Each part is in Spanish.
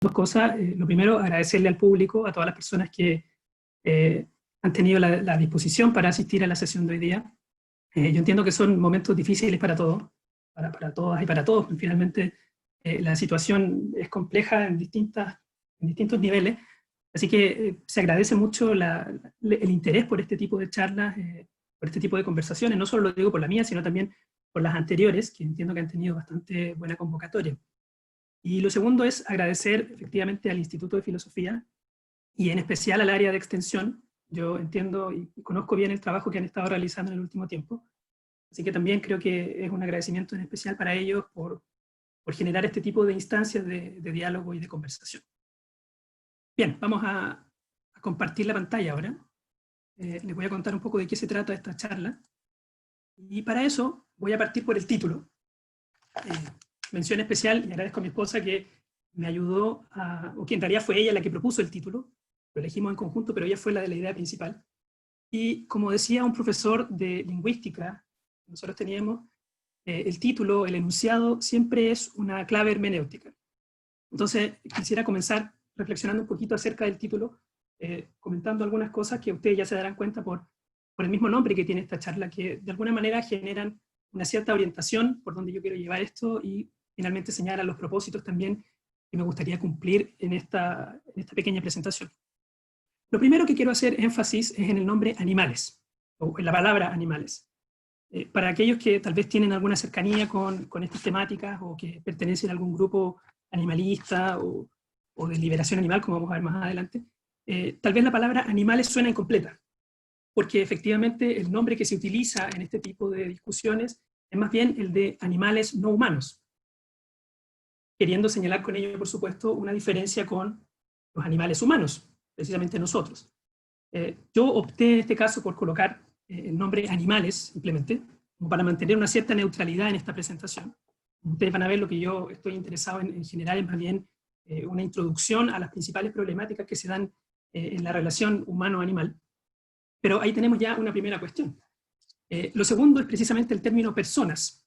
dos cosas. Lo primero, agradecerle al público, a todas las personas que han tenido la disposición para asistir a la sesión de hoy día. Yo entiendo que son momentos difíciles para todos, para todas y para todos. Finalmente, la situación es compleja en distintos niveles, así que se agradece mucho el interés por este tipo de charlas, por este tipo de conversaciones. No solo lo digo por la mía, sino también por las anteriores, que entiendo que han tenido bastante buena convocatoria. Y lo segundo es agradecer efectivamente al Instituto de Filosofía y en especial al área de extensión. Yo entiendo y conozco bien el trabajo que han estado realizando en el último tiempo, así que también creo que es un agradecimiento en especial para ellos por generar este tipo de instancias de diálogo y de conversación. Bien, vamos a compartir la pantalla ahora. Les voy a contar un poco de qué se trata esta charla. Y para eso voy a partir por el título. Mención especial, y agradezco a mi esposa que me ayudó, o que en realidad fue ella la que propuso el título. Lo elegimos en conjunto, pero ella fue la de la idea principal. Y como decía un profesor de lingüística, nosotros teníamos, el título, el enunciado, siempre es una clave hermenéutica. Entonces, quisiera comenzar reflexionando un poquito acerca del título, comentando algunas cosas que ustedes ya se darán cuenta por el mismo nombre que tiene esta charla, que de alguna manera generan una cierta orientación por donde yo quiero llevar esto y finalmente señalan los propósitos también que me gustaría cumplir en esta pequeña presentación. Lo primero que quiero hacer énfasis es en el nombre animales, o en la palabra animales. Para aquellos que tal vez tienen alguna cercanía con estas temáticas o que pertenecen a algún grupo animalista o de liberación animal, como vamos a ver más adelante, tal vez la palabra animales suena incompleta, porque efectivamente el nombre que se utiliza en este tipo de discusiones es más bien el de animales no humanos, queriendo señalar con ello, por supuesto, una diferencia con los animales humanos, precisamente nosotros. Yo opté en este caso por colocar el nombre animales, simplemente, como para mantener una cierta neutralidad en esta presentación. Ustedes van a ver lo que yo estoy interesado en generar es más bien una introducción a las principales problemáticas que se dan en la relación humano-animal. Pero ahí tenemos ya una primera cuestión. Lo segundo es precisamente el término personas.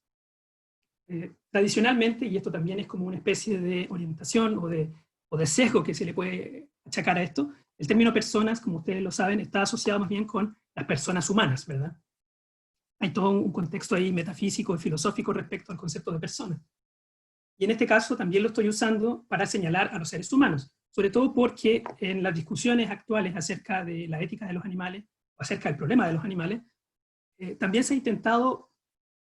Tradicionalmente, y esto también es como una especie de orientación o de sesgo que se le puede achacar a esto, el término personas, como ustedes lo saben, está asociado más bien con las personas humanas, ¿verdad? Hay todo un contexto ahí metafísico y filosófico respecto al concepto de persona. Y en este caso también lo estoy usando para señalar a los seres humanos, sobre todo porque en las discusiones actuales acerca de la ética de los animales, o acerca del problema de los animales, también se ha intentado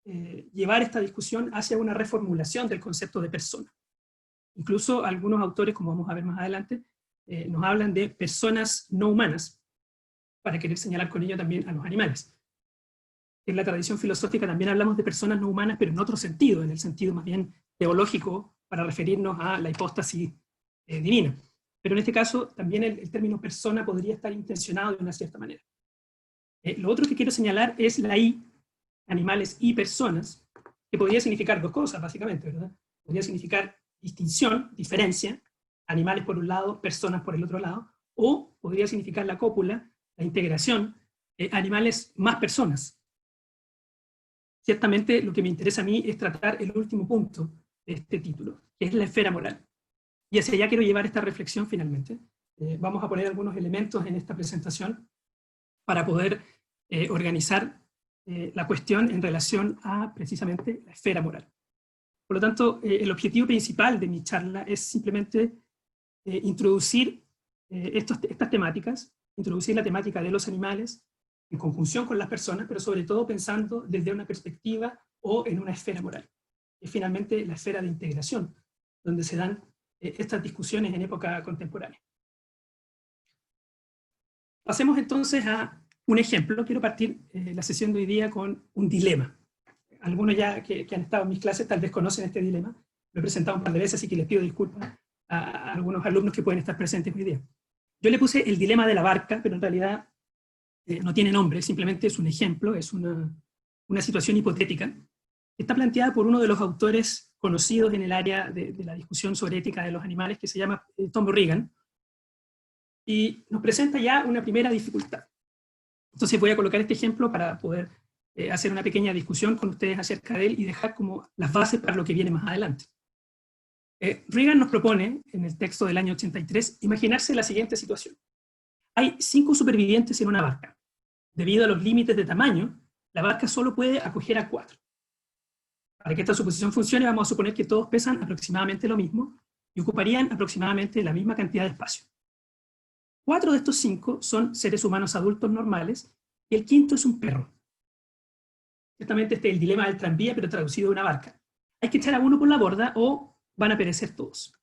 llevar esta discusión hacia una reformulación del concepto de persona. Incluso algunos autores, como vamos a ver más adelante, nos hablan de personas no humanas, para querer señalar con ello también a los animales. En la tradición filosófica también hablamos de personas no humanas, pero en otro sentido, en el sentido más bien teológico, para referirnos a la hipóstasis divina. Pero en este caso, también el término persona podría estar intencionado de una cierta manera. Lo otro que quiero señalar es la I, animales y personas, que podría significar dos cosas, básicamente, ¿verdad? Podría significar distinción, diferencia, animales por un lado, personas por el otro lado, o podría significar la cópula, la integración, animales más personas. Ciertamente lo que me interesa a mí es tratar el último punto de este título, que es la esfera moral. Y hacia allá quiero llevar esta reflexión finalmente. Vamos a poner algunos elementos en esta presentación para poder organizar la cuestión en relación a precisamente la esfera moral. Por lo tanto, el objetivo principal de mi charla es simplemente introducir estas temáticas, introducir la temática de los animales en conjunción con las personas, pero sobre todo pensando desde una perspectiva o en una esfera moral. Es finalmente la esfera de integración, donde se dan estas discusiones en época contemporánea. Pasemos entonces a un ejemplo. Quiero partir la sesión de hoy día con un dilema. Algunos ya que han estado en mis clases tal vez conocen este dilema. Lo he presentado un par de veces, así que les pido disculpas a algunos alumnos que pueden estar presentes hoy día. Yo le puse el dilema de la barca, pero en realidad no tiene nombre, simplemente es un ejemplo, es una situación hipotética. Está planteada por uno de los autores conocidos en el área de la discusión sobre ética de los animales, que se llama Tom Regan, y nos presenta ya una primera dificultad. Entonces voy a colocar este ejemplo para poder hacer una pequeña discusión con ustedes acerca de él y dejar como las bases para lo que viene más adelante. Reagan nos propone, en el texto del año 83, imaginarse la siguiente situación. Hay 5 supervivientes en una barca. Debido a los límites de tamaño, la barca solo puede acoger a 4. Para que esta suposición funcione, vamos a suponer que todos pesan aproximadamente lo mismo y ocuparían aproximadamente la misma cantidad de espacio. 4 de estos 5 son seres humanos adultos normales y el quinto es un perro. Ciertamente este es el dilema del tranvía, pero traducido a una barca. Hay que echar a uno por la borda o van a perecer todos.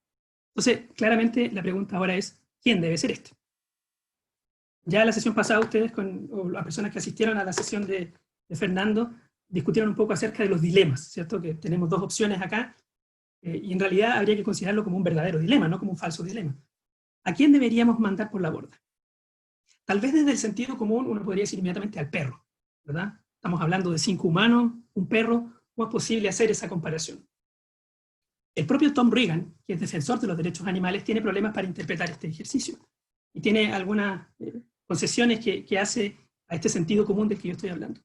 Entonces, claramente la pregunta ahora es, ¿quién debe ser este? Ya en la sesión pasada ustedes, o las personas que asistieron a la sesión de Fernando, discutieron un poco acerca de los dilemas, ¿cierto? Que tenemos 2 opciones acá, y en realidad habría que considerarlo como un verdadero dilema, no como un falso dilema. ¿A quién deberíamos mandar por la borda? Tal vez desde el sentido común uno podría decir inmediatamente al perro, ¿verdad? Estamos hablando de 5 humanos, un perro, ¿cómo es posible hacer esa comparación? El propio Tom Reagan, que es defensor de los derechos animales, tiene problemas para interpretar este ejercicio, y tiene algunas concesiones que hace a este sentido común del que yo estoy hablando.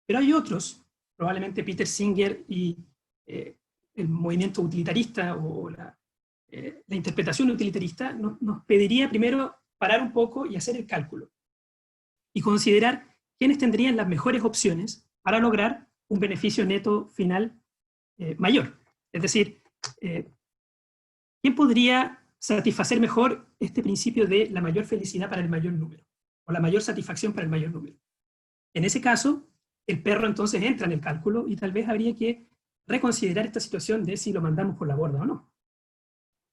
Pero hay otros, probablemente Peter Singer y el movimiento utilitarista o la interpretación utilitarista nos pediría primero parar un poco y hacer el cálculo y considerar quiénes tendrían las mejores opciones para lograr un beneficio neto final mayor. Es decir, ¿quién podría satisfacer mejor este principio de la mayor felicidad para el mayor número? O la mayor satisfacción para el mayor número. En ese caso, el perro entonces entra en el cálculo y tal vez habría que reconsiderar esta situación de si lo mandamos por la borda o no.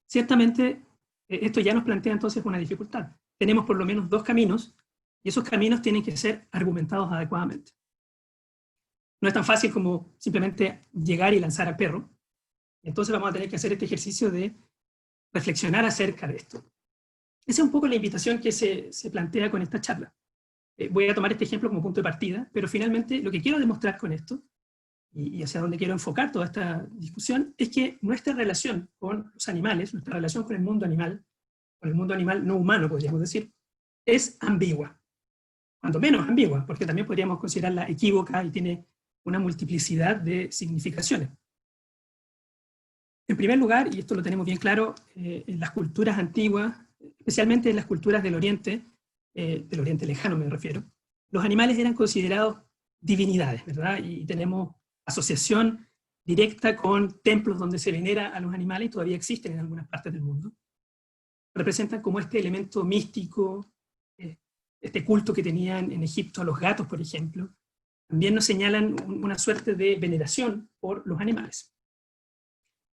Ciertamente, esto ya nos plantea entonces una dificultad. Tenemos por lo menos 2 caminos, y esos caminos tienen que ser argumentados adecuadamente. No es tan fácil como simplemente llegar y lanzar al perro. Entonces vamos a tener que hacer este ejercicio de reflexionar acerca de esto. Esa es un poco la invitación que se plantea con esta charla. Voy a tomar este ejemplo como punto de partida, pero finalmente lo que quiero demostrar con esto, y hacia donde quiero enfocar toda esta discusión, es que nuestra relación con los animales, nuestra relación con el mundo animal no humano, podríamos decir, es ambigua. Cuanto menos ambigua, porque también podríamos considerarla equívoca y tiene una multiplicidad de significaciones. En primer lugar, y esto lo tenemos bien claro, en las culturas antiguas, especialmente en las culturas del Oriente Lejano me refiero, los animales eran considerados divinidades, ¿verdad? Y tenemos asociación directa con templos donde se venera a los animales, y todavía existen en algunas partes del mundo. Representan como este elemento místico, este culto que tenían en Egipto a los gatos, por ejemplo. También nos señalan una suerte de veneración por los animales.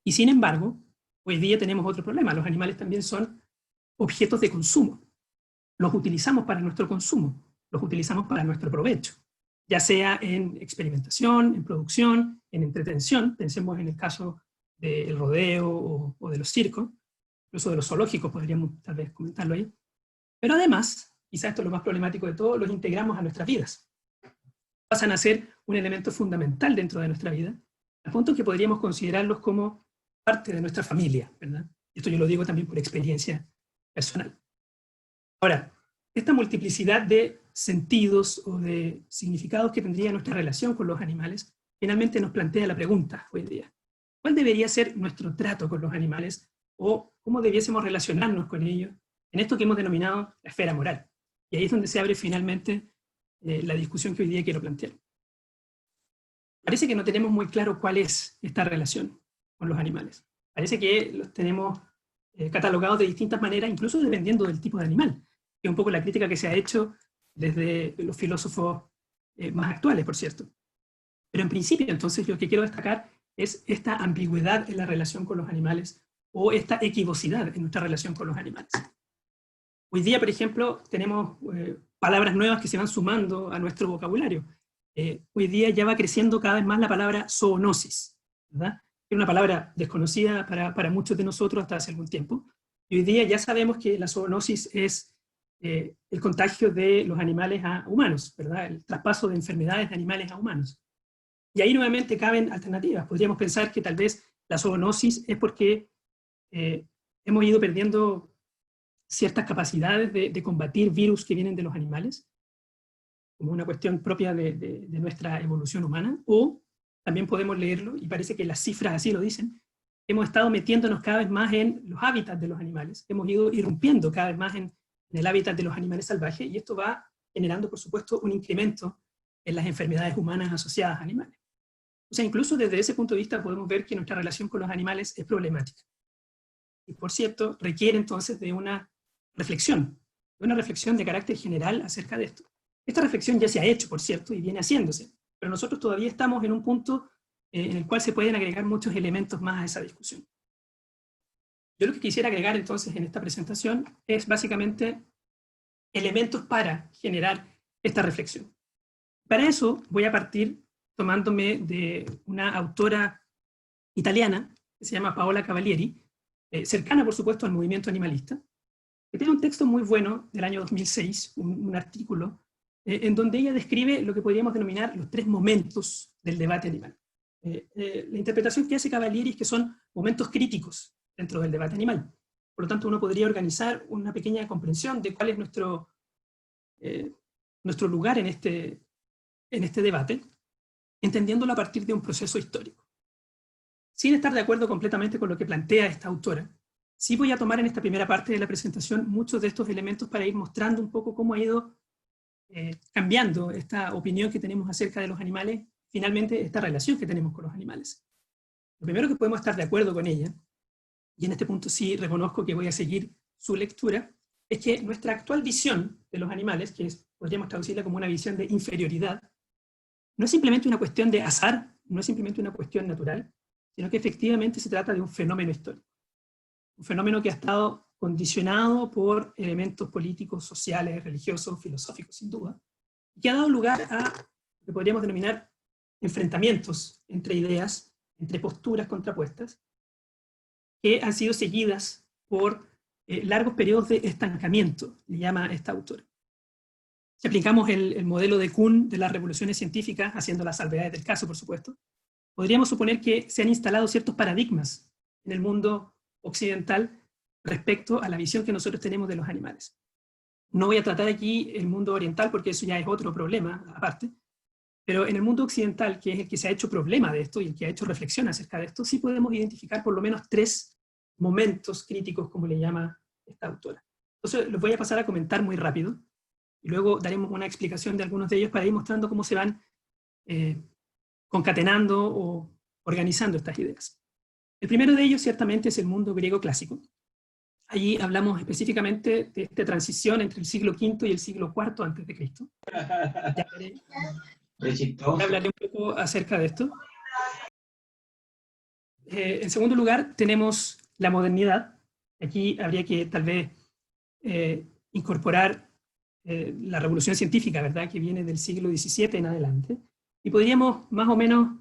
Y sin embargo, hoy día tenemos otro problema. Los animales también son objetos de consumo. Los utilizamos para nuestro consumo, los utilizamos para nuestro provecho, ya sea en experimentación, en producción, en entretención, pensemos en el caso del rodeo o de los circos, incluso de los zoológicos, podríamos tal vez comentarlo ahí. Pero además, quizás esto es lo más problemático de todo, los integramos a nuestras vidas. Pasan a ser un elemento fundamental dentro de nuestra vida, al punto que podríamos considerarlos como parte de nuestra familia, ¿verdad? Esto yo lo digo también por experiencia personal. Ahora, esta multiplicidad de sentidos o de significados que tendría nuestra relación con los animales, finalmente nos plantea la pregunta hoy día. ¿Cuál debería ser nuestro trato con los animales o cómo debiésemos relacionarnos con ellos en esto que hemos denominado la esfera moral? Y ahí es donde se abre finalmente la discusión que hoy día quiero plantear. Parece que no tenemos muy claro cuál es esta relación con los animales. Parece que los tenemos catalogados de distintas maneras, incluso dependiendo del tipo de animal, que es un poco la crítica que se ha hecho desde los filósofos más actuales, por cierto. Pero en principio, entonces, lo que quiero destacar es esta ambigüedad en la relación con los animales o esta equivocidad en nuestra relación con los animales. Hoy día, por ejemplo, tenemos palabras nuevas que se van sumando a nuestro vocabulario. Hoy día ya va creciendo cada vez más la palabra zoonosis, ¿verdad? Era una palabra desconocida para muchos de nosotros hasta hace algún tiempo. Y hoy día ya sabemos que la zoonosis es el contagio de los animales a humanos, ¿verdad? El traspaso de enfermedades de animales a humanos. Y ahí nuevamente caben alternativas. Podríamos pensar que tal vez la zoonosis es porque hemos ido perdiendo ciertas capacidades de combatir virus que vienen de los animales, como una cuestión propia de nuestra evolución humana, o también podemos leerlo, y parece que las cifras así lo dicen, hemos estado metiéndonos cada vez más en los hábitats de los animales, hemos ido irrumpiendo cada vez más en el hábitat de los animales salvajes, y esto va generando, por supuesto, un incremento en las enfermedades humanas asociadas a animales. O sea, incluso desde ese punto de vista podemos ver que nuestra relación con los animales es problemática. Y por cierto, requiere entonces de una reflexión de carácter general acerca de esto. Esta reflexión ya se ha hecho, por cierto, y viene haciéndose, pero nosotros todavía estamos en un punto en el cual se pueden agregar muchos elementos más a esa discusión. Yo lo que quisiera agregar entonces en esta presentación es básicamente elementos para generar esta reflexión. Para eso voy a partir tomándome de una autora italiana que se llama Paola Cavalieri, cercana por supuesto al movimiento animalista, que tiene un texto muy bueno del año 2006, un artículo, en donde ella describe lo que podríamos denominar los 3 momentos del debate animal. La interpretación que hace Cavalieri es que son momentos críticos dentro del debate animal. Por lo tanto, uno podría organizar una pequeña comprensión de cuál es nuestro lugar en este debate, entendiéndolo a partir de un proceso histórico. Sin estar de acuerdo completamente con lo que plantea esta autora, sí voy a tomar en esta primera parte de la presentación muchos de estos elementos para ir mostrando un poco cómo ha ido cambiando esta opinión que tenemos acerca de los animales, finalmente esta relación que tenemos con los animales. Lo primero que podemos estar de acuerdo con ella, y en este punto sí reconozco que voy a seguir su lectura, es que nuestra actual visión de los animales, que podríamos traducirla como una visión de inferioridad, no es simplemente una cuestión de azar, no es simplemente una cuestión natural, sino que efectivamente se trata de un fenómeno histórico. Un fenómeno que ha estado condicionado por elementos políticos, sociales, religiosos, filosóficos, sin duda, y que ha dado lugar a lo que podríamos denominar enfrentamientos entre ideas, entre posturas contrapuestas, que han sido seguidas por largos periodos de estancamiento, le llama esta autora. Si aplicamos el modelo de Kuhn de las revoluciones científicas, haciendo las salvedades del caso, por supuesto, podríamos suponer que se han instalado ciertos paradigmas en el mundo occidental respecto a la visión que nosotros tenemos de los animales. No voy a tratar aquí el mundo oriental porque eso ya es otro problema aparte, pero en el mundo occidental, que es el que se ha hecho problema de esto y el que ha hecho reflexión acerca de esto, sí podemos identificar por lo menos 3 momentos críticos, como le llama esta autora. Entonces los voy a pasar a comentar muy rápido, y luego daremos una explicación de algunos de ellos para ir mostrando cómo se van concatenando o organizando estas ideas. El primero de ellos ciertamente es el mundo griego clásico. Allí hablamos específicamente de esta transición entre el siglo V y el siglo IV antes de Cristo. Ya hablaré un poco acerca de esto. En segundo lugar, tenemos la modernidad. Aquí habría que tal vez incorporar la revolución científica, ¿verdad?, que viene del siglo XVII en adelante, y podríamos más o menos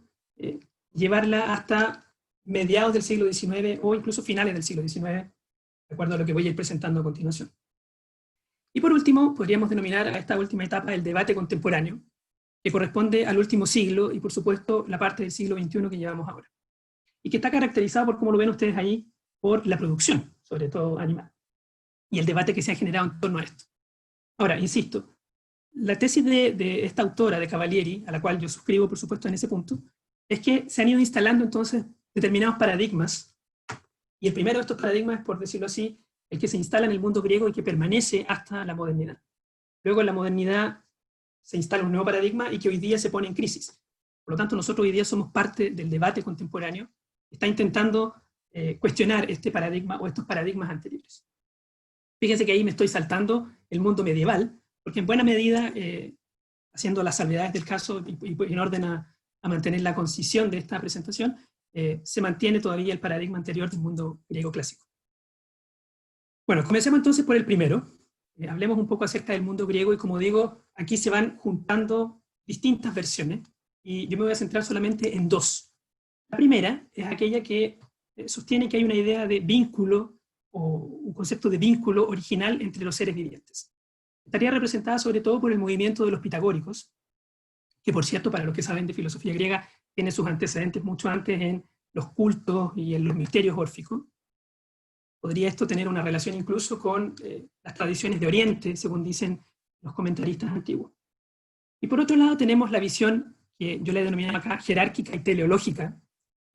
llevarla hasta mediados del siglo XIX o incluso finales del siglo XIX, de acuerdo a lo que voy a ir presentando a continuación. Y por último, podríamos denominar a esta última etapa el debate contemporáneo, que corresponde al último siglo y por supuesto la parte del siglo XXI que llevamos ahora. Y que está caracterizado por, como lo ven ustedes ahí, por la producción, sobre todo animal, y el debate que se ha generado en torno a esto. Ahora, insisto, la tesis de esta autora, de Cavalieri, a la cual yo suscribo por supuesto en ese punto, es que se han ido instalando entonces determinados paradigmas, y el primero de estos paradigmas es, por decirlo así, el que se instala en el mundo griego y que permanece hasta la modernidad. Luego en la modernidad se instala un nuevo paradigma y que hoy día se pone en crisis. Por lo tanto, nosotros hoy día somos parte del debate contemporáneo que está intentando cuestionar este paradigma o estos paradigmas anteriores. Fíjense que ahí me estoy saltando el mundo medieval, porque en buena medida, haciendo las salvedades del caso y en orden a mantener la concisión de esta presentación, se mantiene todavía el paradigma anterior del mundo griego clásico. Bueno, comencemos entonces por el primero. Hablemos un poco acerca del mundo griego y, como digo, aquí se van juntando distintas versiones y yo me voy a centrar solamente en 2. La primera es aquella que sostiene que hay una idea de vínculo o un concepto de vínculo original entre los seres vivientes. Estaría representada sobre todo por el movimiento de los pitagóricos, que por cierto, para los que saben de filosofía griega, tiene sus antecedentes mucho antes en los cultos y en los misterios órficos. Podría esto tener una relación incluso con las tradiciones de Oriente, según dicen los comentaristas antiguos. Y por otro lado tenemos la visión, que yo le he denominado acá jerárquica y teleológica,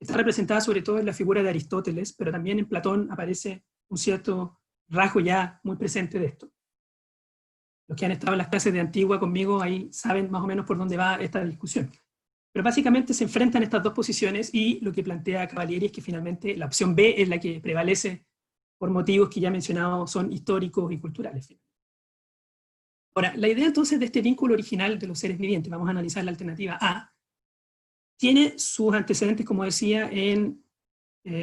está representada sobre todo en la figura de Aristóteles, pero también en Platón aparece un cierto rasgo ya muy presente de esto. Los que han estado en las clases de Antigua conmigo ahí saben más o menos por dónde va esta discusión. Pero básicamente se enfrentan estas dos posiciones y lo que plantea Cavalieri es que finalmente la opción B es la que prevalece por motivos que ya he mencionado son históricos y culturales. Ahora, la idea entonces de este vínculo original de los seres vivientes, vamos a analizar la alternativa A, tiene sus antecedentes, como decía, en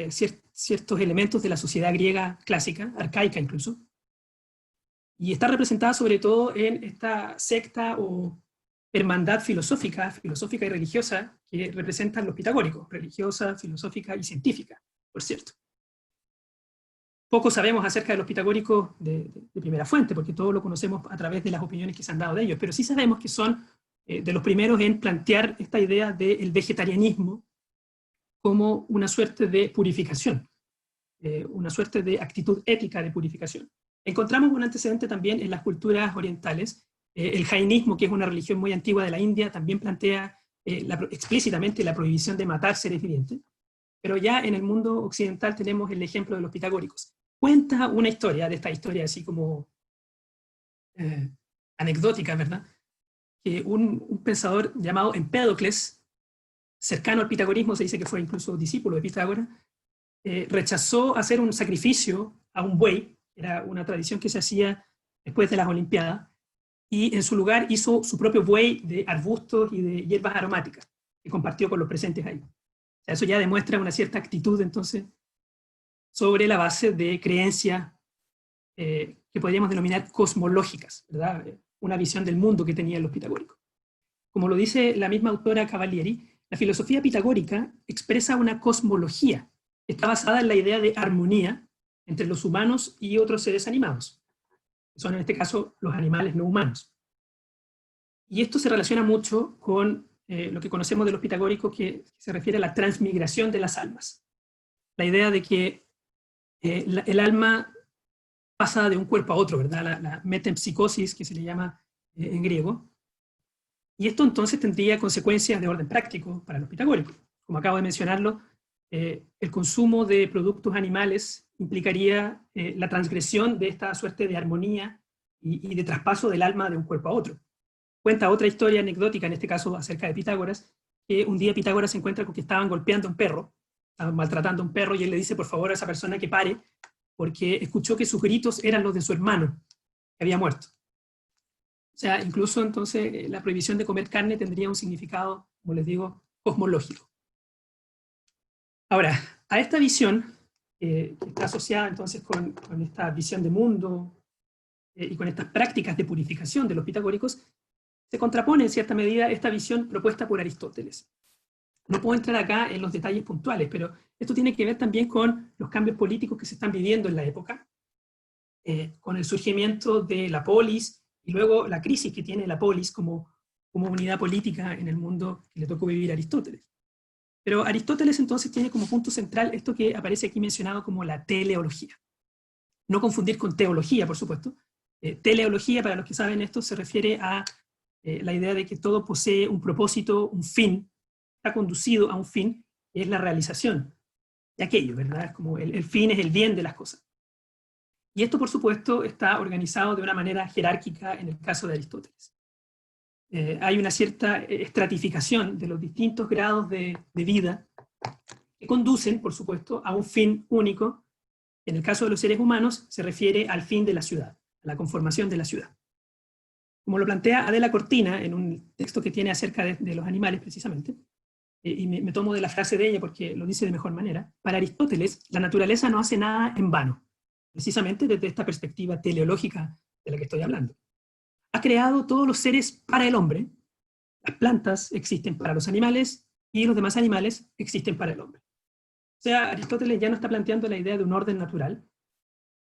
ciertos elementos de la sociedad griega clásica, arcaica incluso, y está representada sobre todo en esta secta o hermandad filosófica y religiosa que representan los pitagóricos, religiosa, filosófica y científica, por cierto. Poco sabemos acerca de los pitagóricos de primera fuente, porque todo lo conocemos a través de las opiniones que se han dado de ellos, pero sí sabemos que son de los primeros en plantear esta idea del vegetarianismo como una suerte de purificación, una suerte de actitud ética de purificación. Encontramos un antecedente también en las culturas orientales. El jainismo, que es una religión muy antigua de la India, también plantea explícitamente la prohibición de matar seres vivientes. Pero ya en el mundo occidental tenemos el ejemplo de los pitagóricos. Cuenta una historia, de esta historia así como anecdótica, ¿verdad? Que un pensador llamado Empédocles, cercano al pitagorismo, se dice que fue incluso discípulo de Pitágoras, rechazó hacer un sacrificio a un buey, era una tradición que se hacía después de las Olimpiadas, y en su lugar hizo su propio buey de arbustos y de hierbas aromáticas, que compartió con los presentes ahí. O sea, eso ya demuestra una cierta actitud, entonces, sobre la base de creencias que podríamos denominar cosmológicas, ¿verdad? Una visión del mundo que tenían los pitagóricos. Como lo dice la misma autora Cavalieri, la filosofía pitagórica expresa una cosmología que está basada en la idea de armonía entre los humanos y otros seres animados, que son en este caso los animales no humanos. Y esto se relaciona mucho con lo que conocemos de los pitagóricos, que se refiere a la transmigración de las almas. La idea de que el alma pasa de un cuerpo a otro, ¿verdad? La metempsicosis, que se le llama en griego. Y esto entonces tendría consecuencias de orden práctico para los pitagóricos. Como acabo de mencionarlo, el consumo de productos animales implicaría la transgresión de esta suerte de armonía y de traspaso del alma de un cuerpo a otro. Cuenta otra historia anecdótica, en este caso acerca de Pitágoras, que un día Pitágoras se encuentra con que estaban golpeando a un perro, estaban maltratando a un perro, y él le dice por favor a esa persona que pare, porque escuchó que sus gritos eran los de su hermano, que había muerto. O sea, incluso entonces la prohibición de comer carne tendría un significado, como les digo, cosmológico. Ahora, a esta visión, que está asociada entonces con esta visión de mundo y con estas prácticas de purificación de los pitagóricos, se contrapone en cierta medida esta visión propuesta por Aristóteles. No puedo entrar acá en los detalles puntuales, pero esto tiene que ver también con los cambios políticos que se están viviendo en la época, con el surgimiento de la polis y luego la crisis que tiene la polis como unidad política en el mundo que le tocó vivir a Aristóteles. Pero Aristóteles entonces tiene como punto central esto que aparece aquí mencionado como la teleología. No confundir con teología, por supuesto. Teleología, para los que saben esto, se refiere a la idea de que todo posee un propósito, un fin, está conducido a un fin, que es la realización de aquello, ¿verdad? Es como el fin es el bien de las cosas. Y esto, por supuesto, está organizado de una manera jerárquica en el caso de Aristóteles. Hay una cierta estratificación de los distintos grados de vida que conducen, por supuesto, a un fin único. En el caso de los seres humanos, se refiere al fin de la ciudad, a la conformación de la ciudad. Como lo plantea Adela Cortina en un texto que tiene acerca de los animales, precisamente, y me tomo de la frase de ella porque lo dice de mejor manera, para Aristóteles, la naturaleza no hace nada en vano, precisamente desde esta perspectiva teleológica de la que estoy hablando. Ha creado todos los seres para el hombre. Las plantas existen para los animales y los demás animales existen para el hombre. O sea, Aristóteles ya no está planteando la idea de un orden natural,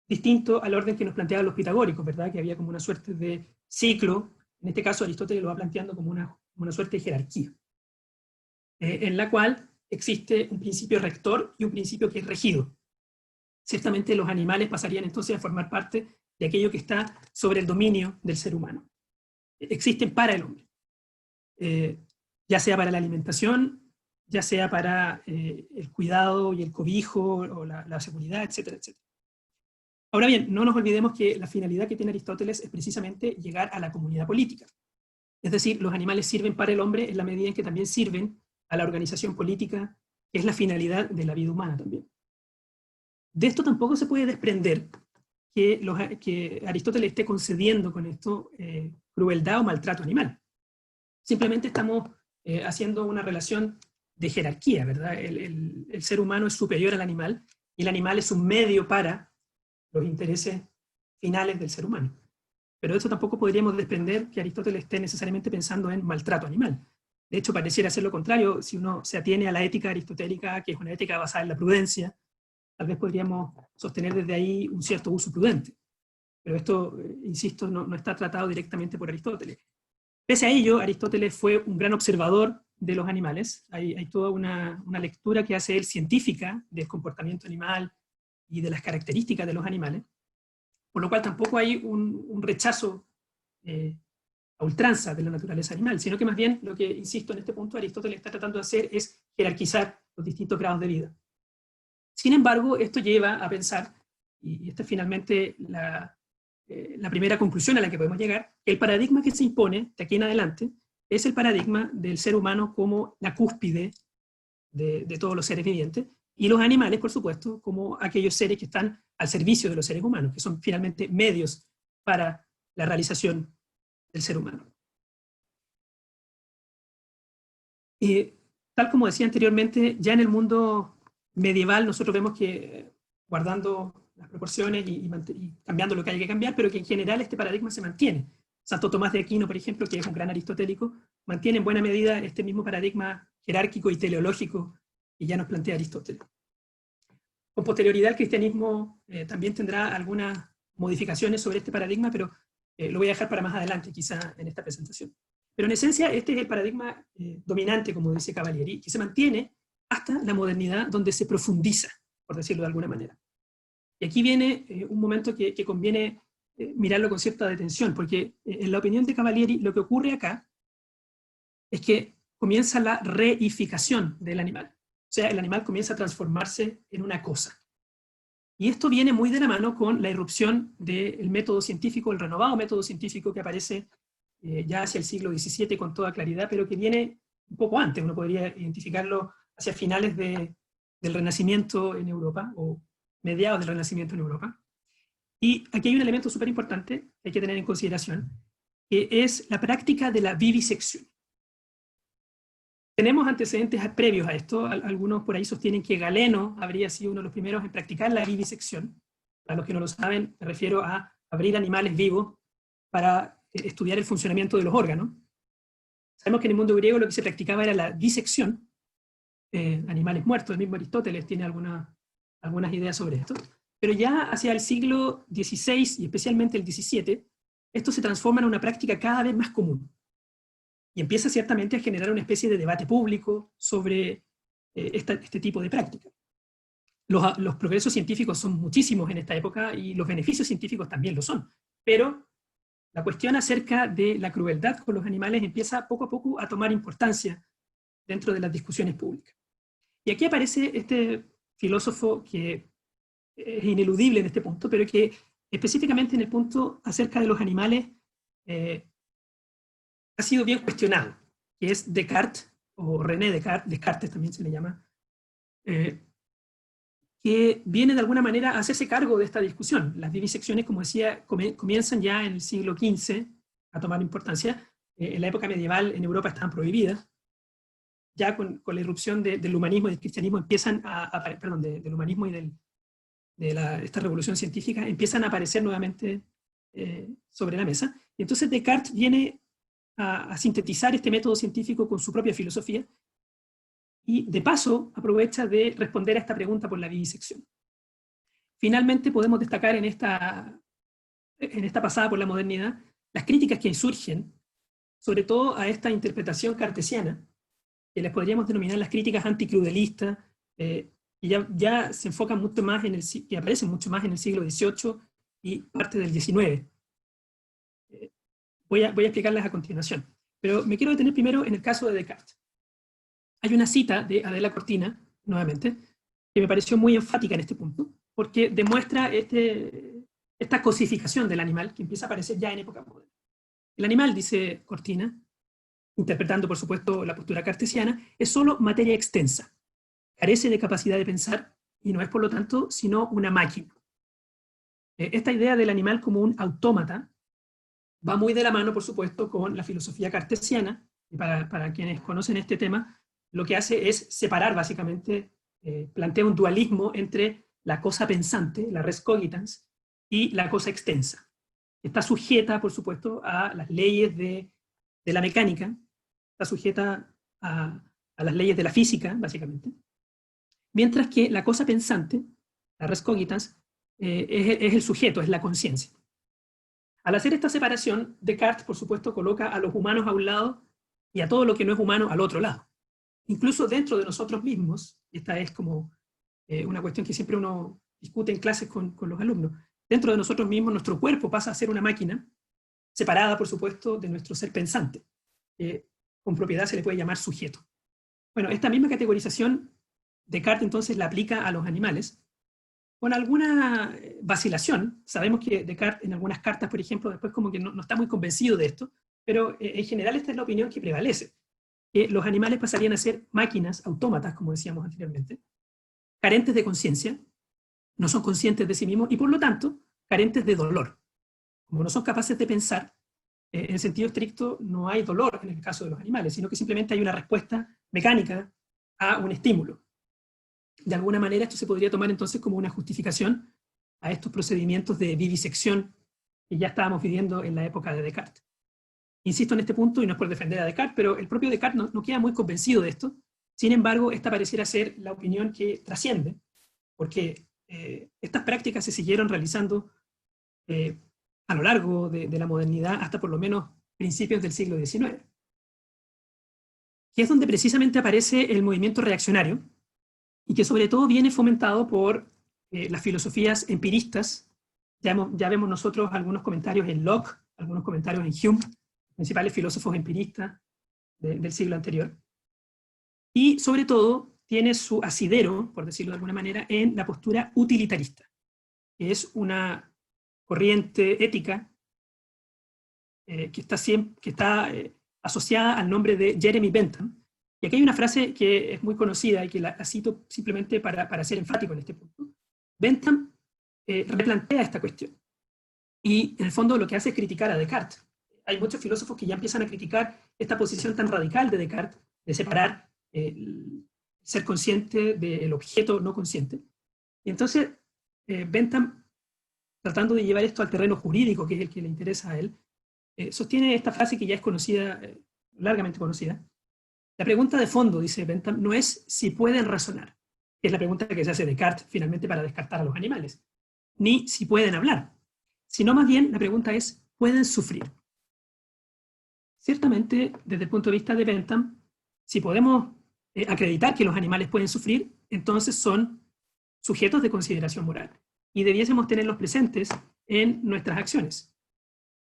distinto al orden que nos planteaban los pitagóricos, ¿verdad? Que había como una suerte de ciclo. En este caso Aristóteles lo va planteando como una suerte de jerarquía, en la cual existe un principio rector y un principio que es regido. Ciertamente los animales pasarían entonces a formar parte de aquello que está sobre el dominio del ser humano. Existen para el hombre, ya sea para la alimentación, ya sea para el cuidado y el cobijo, o la seguridad, etcétera, etcétera. Ahora bien, no nos olvidemos que la finalidad que tiene Aristóteles es precisamente llegar a la comunidad política. Es decir, los animales sirven para el hombre en la medida en que también sirven a la organización política, que es la finalidad de la vida humana también. De esto tampoco se puede desprender que Aristóteles esté concediendo con esto crueldad o maltrato animal. Simplemente estamos haciendo una relación de jerarquía, ¿verdad? El ser humano es superior al animal, y el animal es un medio para los intereses finales del ser humano. Pero de eso tampoco podríamos desprender que Aristóteles esté necesariamente pensando en maltrato animal. De hecho, pareciera ser lo contrario. Si uno se atiene a la ética aristotélica, que es una ética basada en la prudencia, tal vez podríamos sostener desde ahí un cierto uso prudente. Pero esto, insisto, no está tratado directamente por Aristóteles. Pese a ello, Aristóteles fue un gran observador de los animales. Hay toda una lectura que hace él científica del comportamiento animal y de las características de los animales, por lo cual tampoco hay un rechazo a ultranza de la naturaleza animal, sino que más bien lo que, insisto, en este punto Aristóteles está tratando de hacer es jerarquizar los distintos grados de vida. Sin embargo, esto lleva a pensar, y esta es finalmente la primera conclusión a la que podemos llegar, que el paradigma que se impone de aquí en adelante es el paradigma del ser humano como la cúspide de todos los seres vivientes, y los animales, por supuesto, como aquellos seres que están al servicio de los seres humanos, que son finalmente medios para la realización del ser humano. Tal como decía anteriormente, ya en el mundo medieval nosotros vemos que, guardando las proporciones y cambiando lo que hay que cambiar, pero que en general este paradigma se mantiene. Santo Tomás de Aquino, por ejemplo, que es un gran aristotélico, mantiene en buena medida este mismo paradigma jerárquico y teleológico que ya nos plantea Aristóteles. Con posterioridad el cristianismo también tendrá algunas modificaciones sobre este paradigma, pero lo voy a dejar para más adelante, quizá en esta presentación. Pero en esencia este es el paradigma dominante, como dice Cavalieri, que se mantiene hasta la modernidad, donde se profundiza, por decirlo de alguna manera. Y aquí viene un momento que conviene mirarlo con cierta detención, porque en la opinión de Cavalieri lo que ocurre acá es que comienza la reificación del animal. O sea, el animal comienza a transformarse en una cosa. Y esto viene muy de la mano con la irrupción del método científico, el renovado método científico que aparece ya hacia el siglo XVII con toda claridad, pero que viene un poco antes. Uno podría identificarlo hacia finales del Renacimiento en Europa, o mediados del Renacimiento en Europa. Y aquí hay un elemento súper importante que hay que tener en consideración, que es la práctica de la vivisección. Tenemos antecedentes previos a esto. Algunos por ahí sostienen que Galeno habría sido uno de los primeros en practicar la vivisección. Para los que no lo saben, me refiero a abrir animales vivos para estudiar el funcionamiento de los órganos. Sabemos que en el mundo griego lo que se practicaba era la disección, animales muertos. El mismo Aristóteles tiene algunas ideas sobre esto. Pero ya hacia el siglo XVI, y especialmente el XVII, esto se transforma en una práctica cada vez más común. Y empieza ciertamente a generar una especie de debate público sobre este tipo de práctica. Los progresos científicos son muchísimos en esta época, y los beneficios científicos también lo son. Pero la cuestión acerca de la crueldad con los animales empieza poco a poco a tomar importancia dentro de las discusiones públicas. Y aquí aparece este filósofo que es ineludible en este punto, pero que específicamente en el punto acerca de los animales ha sido bien cuestionado, que es Descartes, o René Descartes, Descartes también se le llama, que viene de alguna manera a hacerse cargo de esta discusión. Las vivisecciones, como decía, comienzan ya en el siglo XV a tomar importancia. En la época medieval en Europa estaban prohibidas. Ya con la irrupción del humanismo y del cristianismo empiezan del humanismo y de esta revolución científica empiezan a aparecer nuevamente sobre la mesa. Y entonces Descartes viene a sintetizar este método científico con su propia filosofía, y de paso aprovecha de responder a esta pregunta por la vivisección. Finalmente podemos destacar en esta pasada por la modernidad las críticas que surgen, sobre todo a esta interpretación cartesiana, que les podríamos denominar las críticas anticrudelistas, que ya se enfocan mucho más que aparecen mucho más en el siglo XVIII y parte del XIX. Voy a explicarlas a continuación, pero me quiero detener primero en el caso de Descartes. hay una cita de Adela Cortina, nuevamente, que me pareció muy enfática en este punto, porque demuestra esta cosificación del animal que empieza a aparecer ya en época moderna. El animal, dice Cortina, interpretando por supuesto la postura cartesiana, es solo materia extensa, carece de capacidad de pensar y no es por lo tanto sino una máquina. Esta idea del animal como un autómata va muy de la mano, por supuesto, con la filosofía cartesiana, y para quienes conocen este tema, lo que hace es separar básicamente, plantea un dualismo entre la cosa pensante, la res cogitans, y la cosa extensa. Está sujeta, por supuesto, a las leyes de la mecánica, está sujeta a las leyes de la física, básicamente, mientras que la cosa pensante, la res cogitans, es el sujeto, es la conciencia. Al hacer esta separación, Descartes, por supuesto, coloca a los humanos a un lado y a todo lo que no es humano al otro lado. Incluso dentro de nosotros mismos, esta es como una cuestión que siempre uno discute en clases con los alumnos, dentro de nosotros mismos nuestro cuerpo pasa a ser una máquina, separada, por supuesto, de nuestro ser pensante. Con propiedad se le puede llamar sujeto. Bueno, esta misma categorización Descartes entonces la aplica a los animales, con alguna vacilación. Sabemos que Descartes en algunas cartas, por ejemplo, después como que no está muy convencido de esto, pero en general esta es la opinión que prevalece, que los animales pasarían a ser máquinas, autómatas, como decíamos anteriormente, carentes de conciencia, no son conscientes de sí mismos y por lo tanto carentes de dolor. Como no son capaces de pensar, en el sentido estricto no hay dolor en el caso de los animales, sino que simplemente hay una respuesta mecánica a un estímulo. De alguna manera esto se podría tomar entonces como una justificación a estos procedimientos de vivisección que ya estábamos viviendo en la época de Descartes. Insisto en este punto, y no es por defender a Descartes, pero el propio Descartes no queda muy convencido de esto. Sin embargo, esta pareciera ser la opinión que trasciende, porque estas prácticas se siguieron realizando a lo largo de la modernidad hasta por lo menos principios del siglo XIX. Que es donde precisamente aparece el movimiento reaccionario, y que sobre todo viene fomentado por las filosofías empiristas. Ya vemos nosotros algunos comentarios en Locke, algunos comentarios en Hume, principales filósofos empiristas del siglo anterior. Y sobre todo tiene su asidero, por decirlo de alguna manera, en la postura utilitarista, que es una corriente ética que está asociada al nombre de Jeremy Bentham. Y aquí hay una frase que es muy conocida y que la cito simplemente para ser enfático en este punto. Bentham replantea esta cuestión. Y en el fondo lo que hace es criticar a Descartes. Hay muchos filósofos que ya empiezan a criticar esta posición tan radical de Descartes, de separar el ser consciente del objeto no consciente. Y entonces Bentham, tratando de llevar esto al terreno jurídico, que es el que le interesa a él, sostiene esta frase que ya es conocida, largamente conocida. La pregunta de fondo, dice Bentham, no es si pueden razonar, que es la pregunta que se hace Descartes finalmente para descartar a los animales, ni si pueden hablar, sino más bien la pregunta es, ¿pueden sufrir? Ciertamente, desde el punto de vista de Bentham, si podemos acreditar que los animales pueden sufrir, entonces son sujetos de consideración moral y debiésemos tenerlos presentes en nuestras acciones.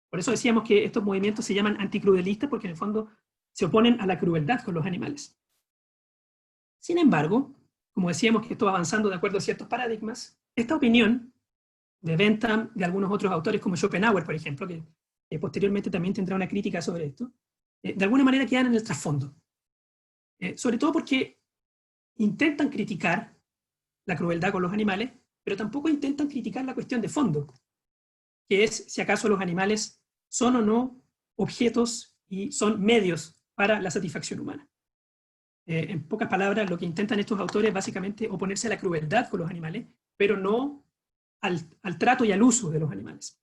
Por eso decíamos que estos movimientos se llaman anticrudelistas, porque en el fondo se oponen a la crueldad con los animales. Sin embargo, como decíamos que esto va avanzando de acuerdo a ciertos paradigmas, esta opinión de Bentham, de algunos otros autores como Schopenhauer, por ejemplo, que posteriormente también tendrá una crítica sobre esto, de alguna manera quedan en el trasfondo. Sobre todo porque intentan criticar la crueldad con los animales, pero tampoco intentan criticar la cuestión de fondo, que es si acaso los animales son o no objetos y son medios para la satisfacción humana. En pocas palabras, lo que intentan estos autores es básicamente oponerse a la crueldad con los animales, pero no al trato y al uso de los animales.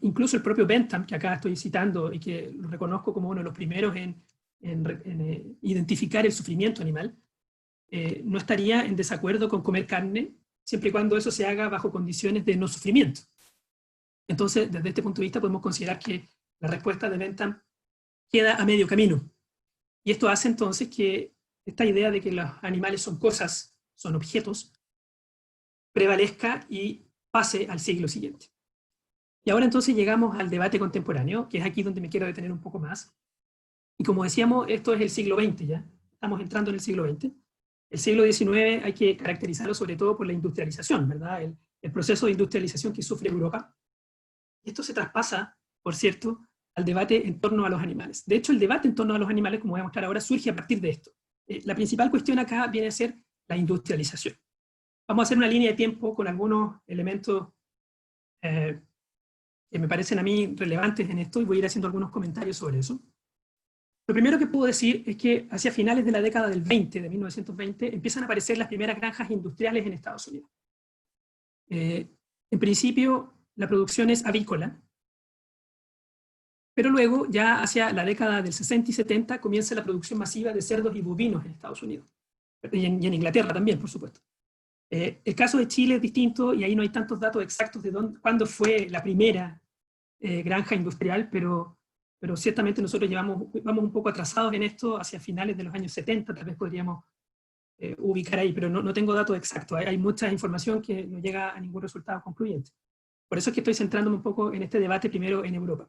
Incluso el propio Bentham, que acá estoy citando y que lo reconozco como uno de los primeros en identificar el sufrimiento animal, no estaría en desacuerdo con comer carne, siempre y cuando eso se haga bajo condiciones de no sufrimiento. Entonces, desde este punto de vista, podemos considerar que la respuesta de Bentham queda a medio camino. Y esto hace entonces que esta idea de que los animales son cosas, son objetos, prevalezca y pase al siglo siguiente. Y ahora entonces llegamos al debate contemporáneo, que es aquí donde me quiero detener un poco más. Y como decíamos, esto es el siglo XX ya, estamos entrando en el siglo XX. El siglo XIX hay que caracterizarlo sobre todo por la industrialización, ¿verdad? El proceso de industrialización que sufre Europa. Y esto se traspasa, por cierto, al debate en torno a los animales. De hecho, el debate en torno a los animales, como voy a mostrar ahora, surge a partir de esto. La principal cuestión acá viene a ser la industrialización. Vamos a hacer una línea de tiempo con algunos elementos que me parecen a mí relevantes en esto, y voy a ir haciendo algunos comentarios sobre eso. Lo primero que puedo decir es que hacia finales de la década del 20, de 1920, empiezan a aparecer las primeras granjas industriales en Estados Unidos. En principio, la producción es avícola, pero luego, ya hacia la década del 60 y 70, comienza la producción masiva de cerdos y bovinos en Estados Unidos. Y en Inglaterra también, por supuesto. El caso de Chile es distinto, y ahí no hay tantos datos exactos de cuándo fue la primera granja industrial, pero ciertamente nosotros vamos un poco atrasados en esto, hacia finales de los años 70, tal vez podríamos ubicar ahí, pero no tengo datos exactos. Hay mucha información que no llega a ningún resultado concluyente. Por eso es que estoy centrándome un poco en este debate primero en Europa.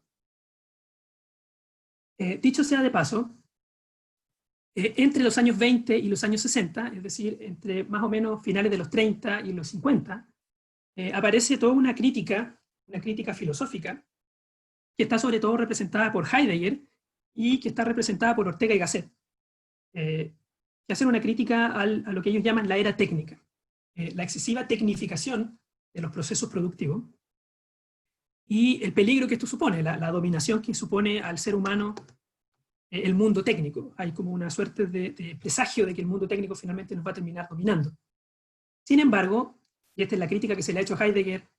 Dicho sea de paso, entre los años 20 y los años 60, es decir, entre más o menos finales de los 30 y los 50, aparece toda una crítica filosófica, que está sobre todo representada por Heidegger y que está representada por Ortega y Gasset, que hacen una crítica a lo que ellos llaman la era técnica, la excesiva tecnificación de los procesos productivos y el peligro que esto supone, la dominación que supone al ser humano el mundo técnico. Hay como una suerte de presagio de que el mundo técnico finalmente nos va a terminar dominando. Sin embargo, y esta es la crítica que se le ha hecho a Heidegger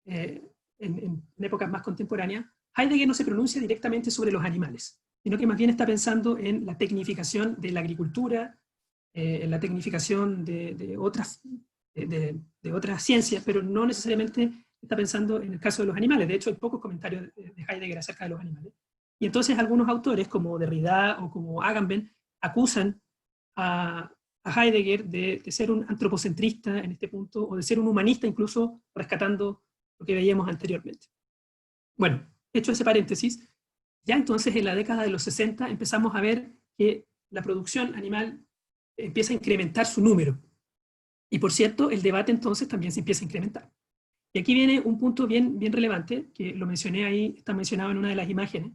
en épocas más contemporáneas, Heidegger no se pronuncia directamente sobre los animales, sino que más bien está pensando en la tecnificación de la agricultura, en la tecnificación de otras ciencias, pero no necesariamente está pensando en el caso de los animales. De hecho, hay pocos comentarios de Heidegger acerca de los animales. Y entonces algunos autores, como Derrida o como Agamben, acusan a Heidegger de ser un antropocentrista en este punto, o de ser un humanista, incluso rescatando lo que veíamos anteriormente. Bueno, hecho ese paréntesis, ya entonces en la década de los 60 empezamos a ver que la producción animal empieza a incrementar su número. Y por cierto, el debate entonces también se empieza a incrementar. Y aquí viene un punto bien relevante, que lo mencioné ahí, está mencionado en una de las imágenes.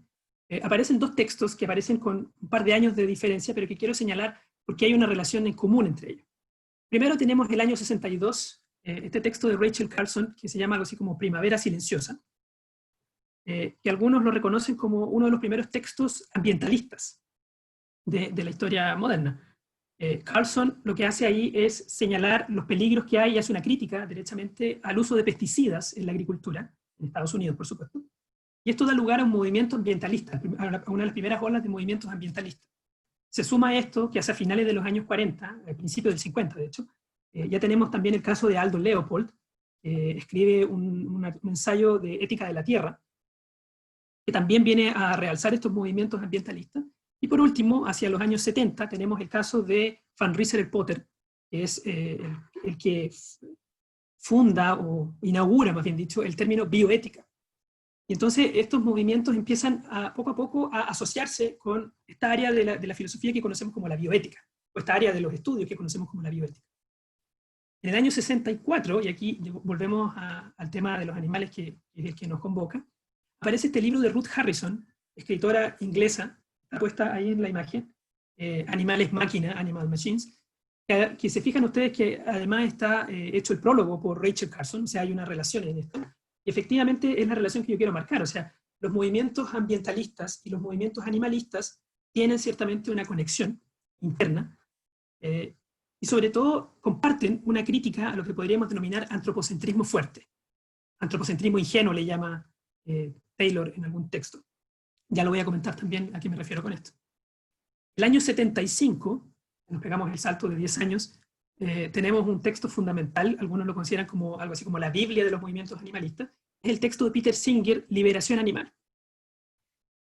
Aparecen dos textos que aparecen con un par de años de diferencia, pero que quiero señalar porque hay una relación en común entre ellos. Primero tenemos el año 62, este texto de Rachel Carson, que se llama algo así como Primavera Silenciosa, que algunos lo reconocen como uno de los primeros textos ambientalistas de la historia moderna. Carlson lo que hace ahí es señalar los peligros que hay y hace una crítica derechamente al uso de pesticidas en la agricultura, en Estados Unidos, por supuesto. Y esto da lugar a un movimiento ambientalista, a una de las primeras olas de movimientos ambientalistas. Se suma a esto que hacia finales de los años 40, al principio del 50 de hecho, ya tenemos también el caso de Aldo Leopold, que escribe un ensayo de ética de la tierra, que también viene a realzar estos movimientos ambientalistas. Y por último, hacia los años 70, tenemos el caso de Van Rensselaer-Potter, que es el que funda o inaugura, más bien dicho, el término bioética. Y entonces estos movimientos empiezan poco a poco a asociarse con esta área de la filosofía que conocemos como la bioética, o esta área de los estudios que conocemos como la bioética. En el año 64, y aquí volvemos al tema de los animales que es el que nos convoca, aparece este libro de Ruth Harrison, escritora inglesa, está puesta ahí en la imagen, Animales Máquina, Animal Machines, que se fijan ustedes que además está hecho el prólogo por Rachel Carson, o sea, hay una relación en esto. Y efectivamente es la relación que yo quiero marcar, o sea, los movimientos ambientalistas y los movimientos animalistas tienen ciertamente una conexión interna, y sobre todo comparten una crítica a lo que podríamos denominar antropocentrismo fuerte. Antropocentrismo ingenuo le llama Taylor en algún texto. Ya lo voy a comentar también a qué me refiero con esto. El año 75, nos pegamos el salto de 10 años, tenemos un texto fundamental, algunos lo consideran como algo así como la Biblia de los movimientos animalistas, es el texto de Peter Singer, Liberación Animal.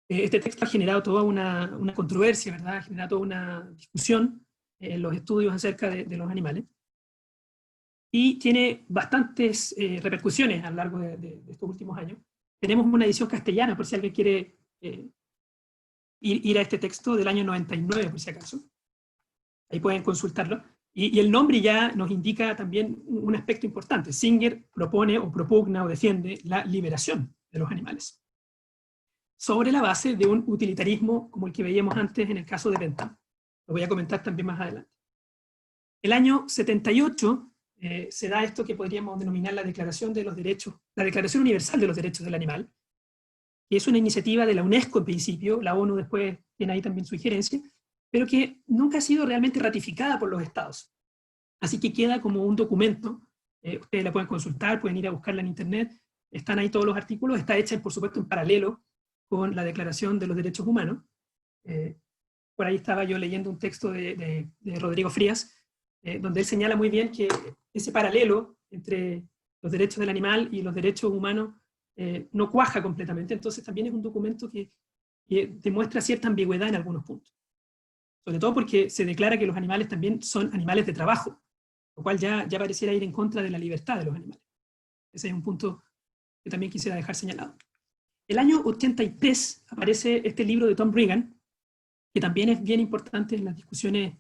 Este texto ha generado toda una controversia, ¿verdad? Ha generado toda una discusión en los estudios acerca de los animales, y tiene bastantes repercusiones a lo largo de estos últimos años. Tenemos una edición castellana, por si alguien quiere ir a este texto del año 99, por si acaso. Ahí pueden consultarlo. Y el nombre ya nos indica también un aspecto importante. Singer propone o propugna o defiende la liberación de los animales, sobre la base de un utilitarismo como el que veíamos antes en el caso de Bentham. Lo voy a comentar también más adelante. El año 78 se da esto que podríamos denominar la Declaración de los Derechos, la Declaración Universal de los Derechos del Animal, que es una iniciativa de la UNESCO en principio, la ONU después tiene ahí también su injerencia, pero que nunca ha sido realmente ratificada por los estados. Así que queda como un documento, ustedes la pueden consultar, pueden ir a buscarla en internet, están ahí todos los artículos, está hecha por supuesto en paralelo con la Declaración de los Derechos Humanos. Por ahí estaba yo leyendo un texto de Rodrigo Frías, donde él señala muy bien que ese paralelo entre los derechos del animal y los derechos humanos no cuaja completamente, entonces también es un documento que demuestra cierta ambigüedad en algunos puntos. Sobre todo porque se declara que los animales también son animales de trabajo, lo cual ya pareciera ir en contra de la libertad de los animales. Ese es un punto que también quisiera dejar señalado. El año 83 aparece este libro de Tom Regan, que también es bien importante en las discusiones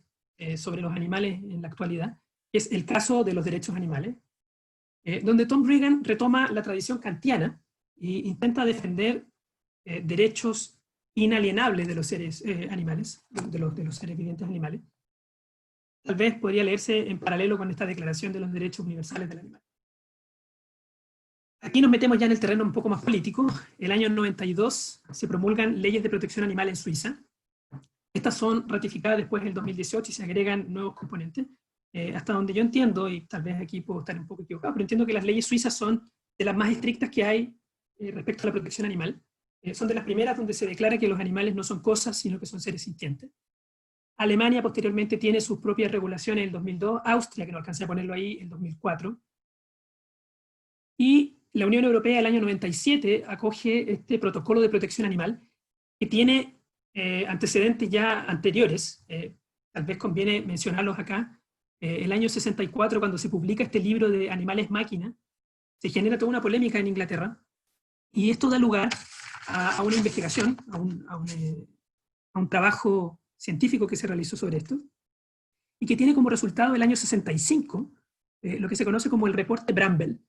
sobre los animales en la actualidad, que es El caso de los derechos animales, donde Tom Regan retoma la tradición kantiana e intenta defender derechos inalienables de los seres animales, de los seres vivientes animales. Tal vez podría leerse en paralelo con esta Declaración de los Derechos Universales del Animal. Aquí nos metemos ya en el terreno un poco más político. El año 92 se promulgan leyes de protección animal en Suiza. Estas son ratificadas después en el 2018 y se agregan nuevos componentes. Hasta donde yo entiendo, y tal vez aquí puedo estar un poco equivocado, pero entiendo que las leyes suizas son de las más estrictas que hay respecto a la protección animal. Son de las primeras donde se declara que los animales no son cosas, sino que son seres sintientes. Alemania posteriormente tiene sus propias regulaciones en el 2002, Austria, que no alcancé a ponerlo ahí, en el 2004. Y la Unión Europea el año 97 acoge este protocolo de protección animal, que tiene antecedentes ya anteriores. Tal vez conviene mencionarlos acá. El año 64, cuando se publica este libro de Animales Máquina, se genera toda una polémica en Inglaterra, y esto da lugar a una investigación, a un trabajo científico que se realizó sobre esto, y que tiene como resultado el año 65 lo que se conoce como el reporte Bramble,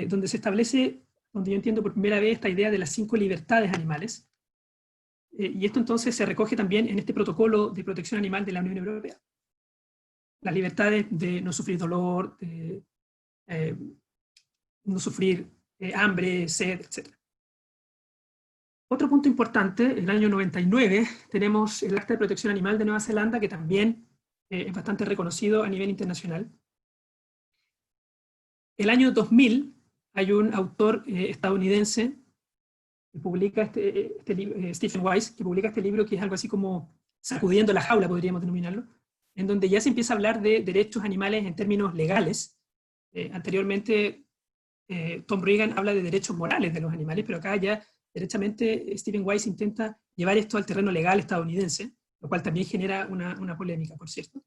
donde se establece, donde yo entiendo por primera vez esta idea de las 5 libertades animales, y esto entonces se recoge también en este protocolo de protección animal de la Unión Europea. Las libertades de no sufrir dolor, de no sufrir hambre, sed, etc. Otro punto importante, en el año 99 tenemos el Acta de Protección Animal de Nueva Zelanda, que también es bastante reconocido a nivel internacional. El año 2000 hay un autor estadounidense que publica este libro, Stephen Wise, que publica este libro que es algo así como Sacudiendo la jaula, podríamos denominarlo, en donde ya se empieza a hablar de derechos animales en términos legales. Anteriormente Tom Regan habla de derechos morales de los animales, pero acá ya derechamente Stephen Wise intenta llevar esto al terreno legal estadounidense, lo cual también genera una polémica, por cierto.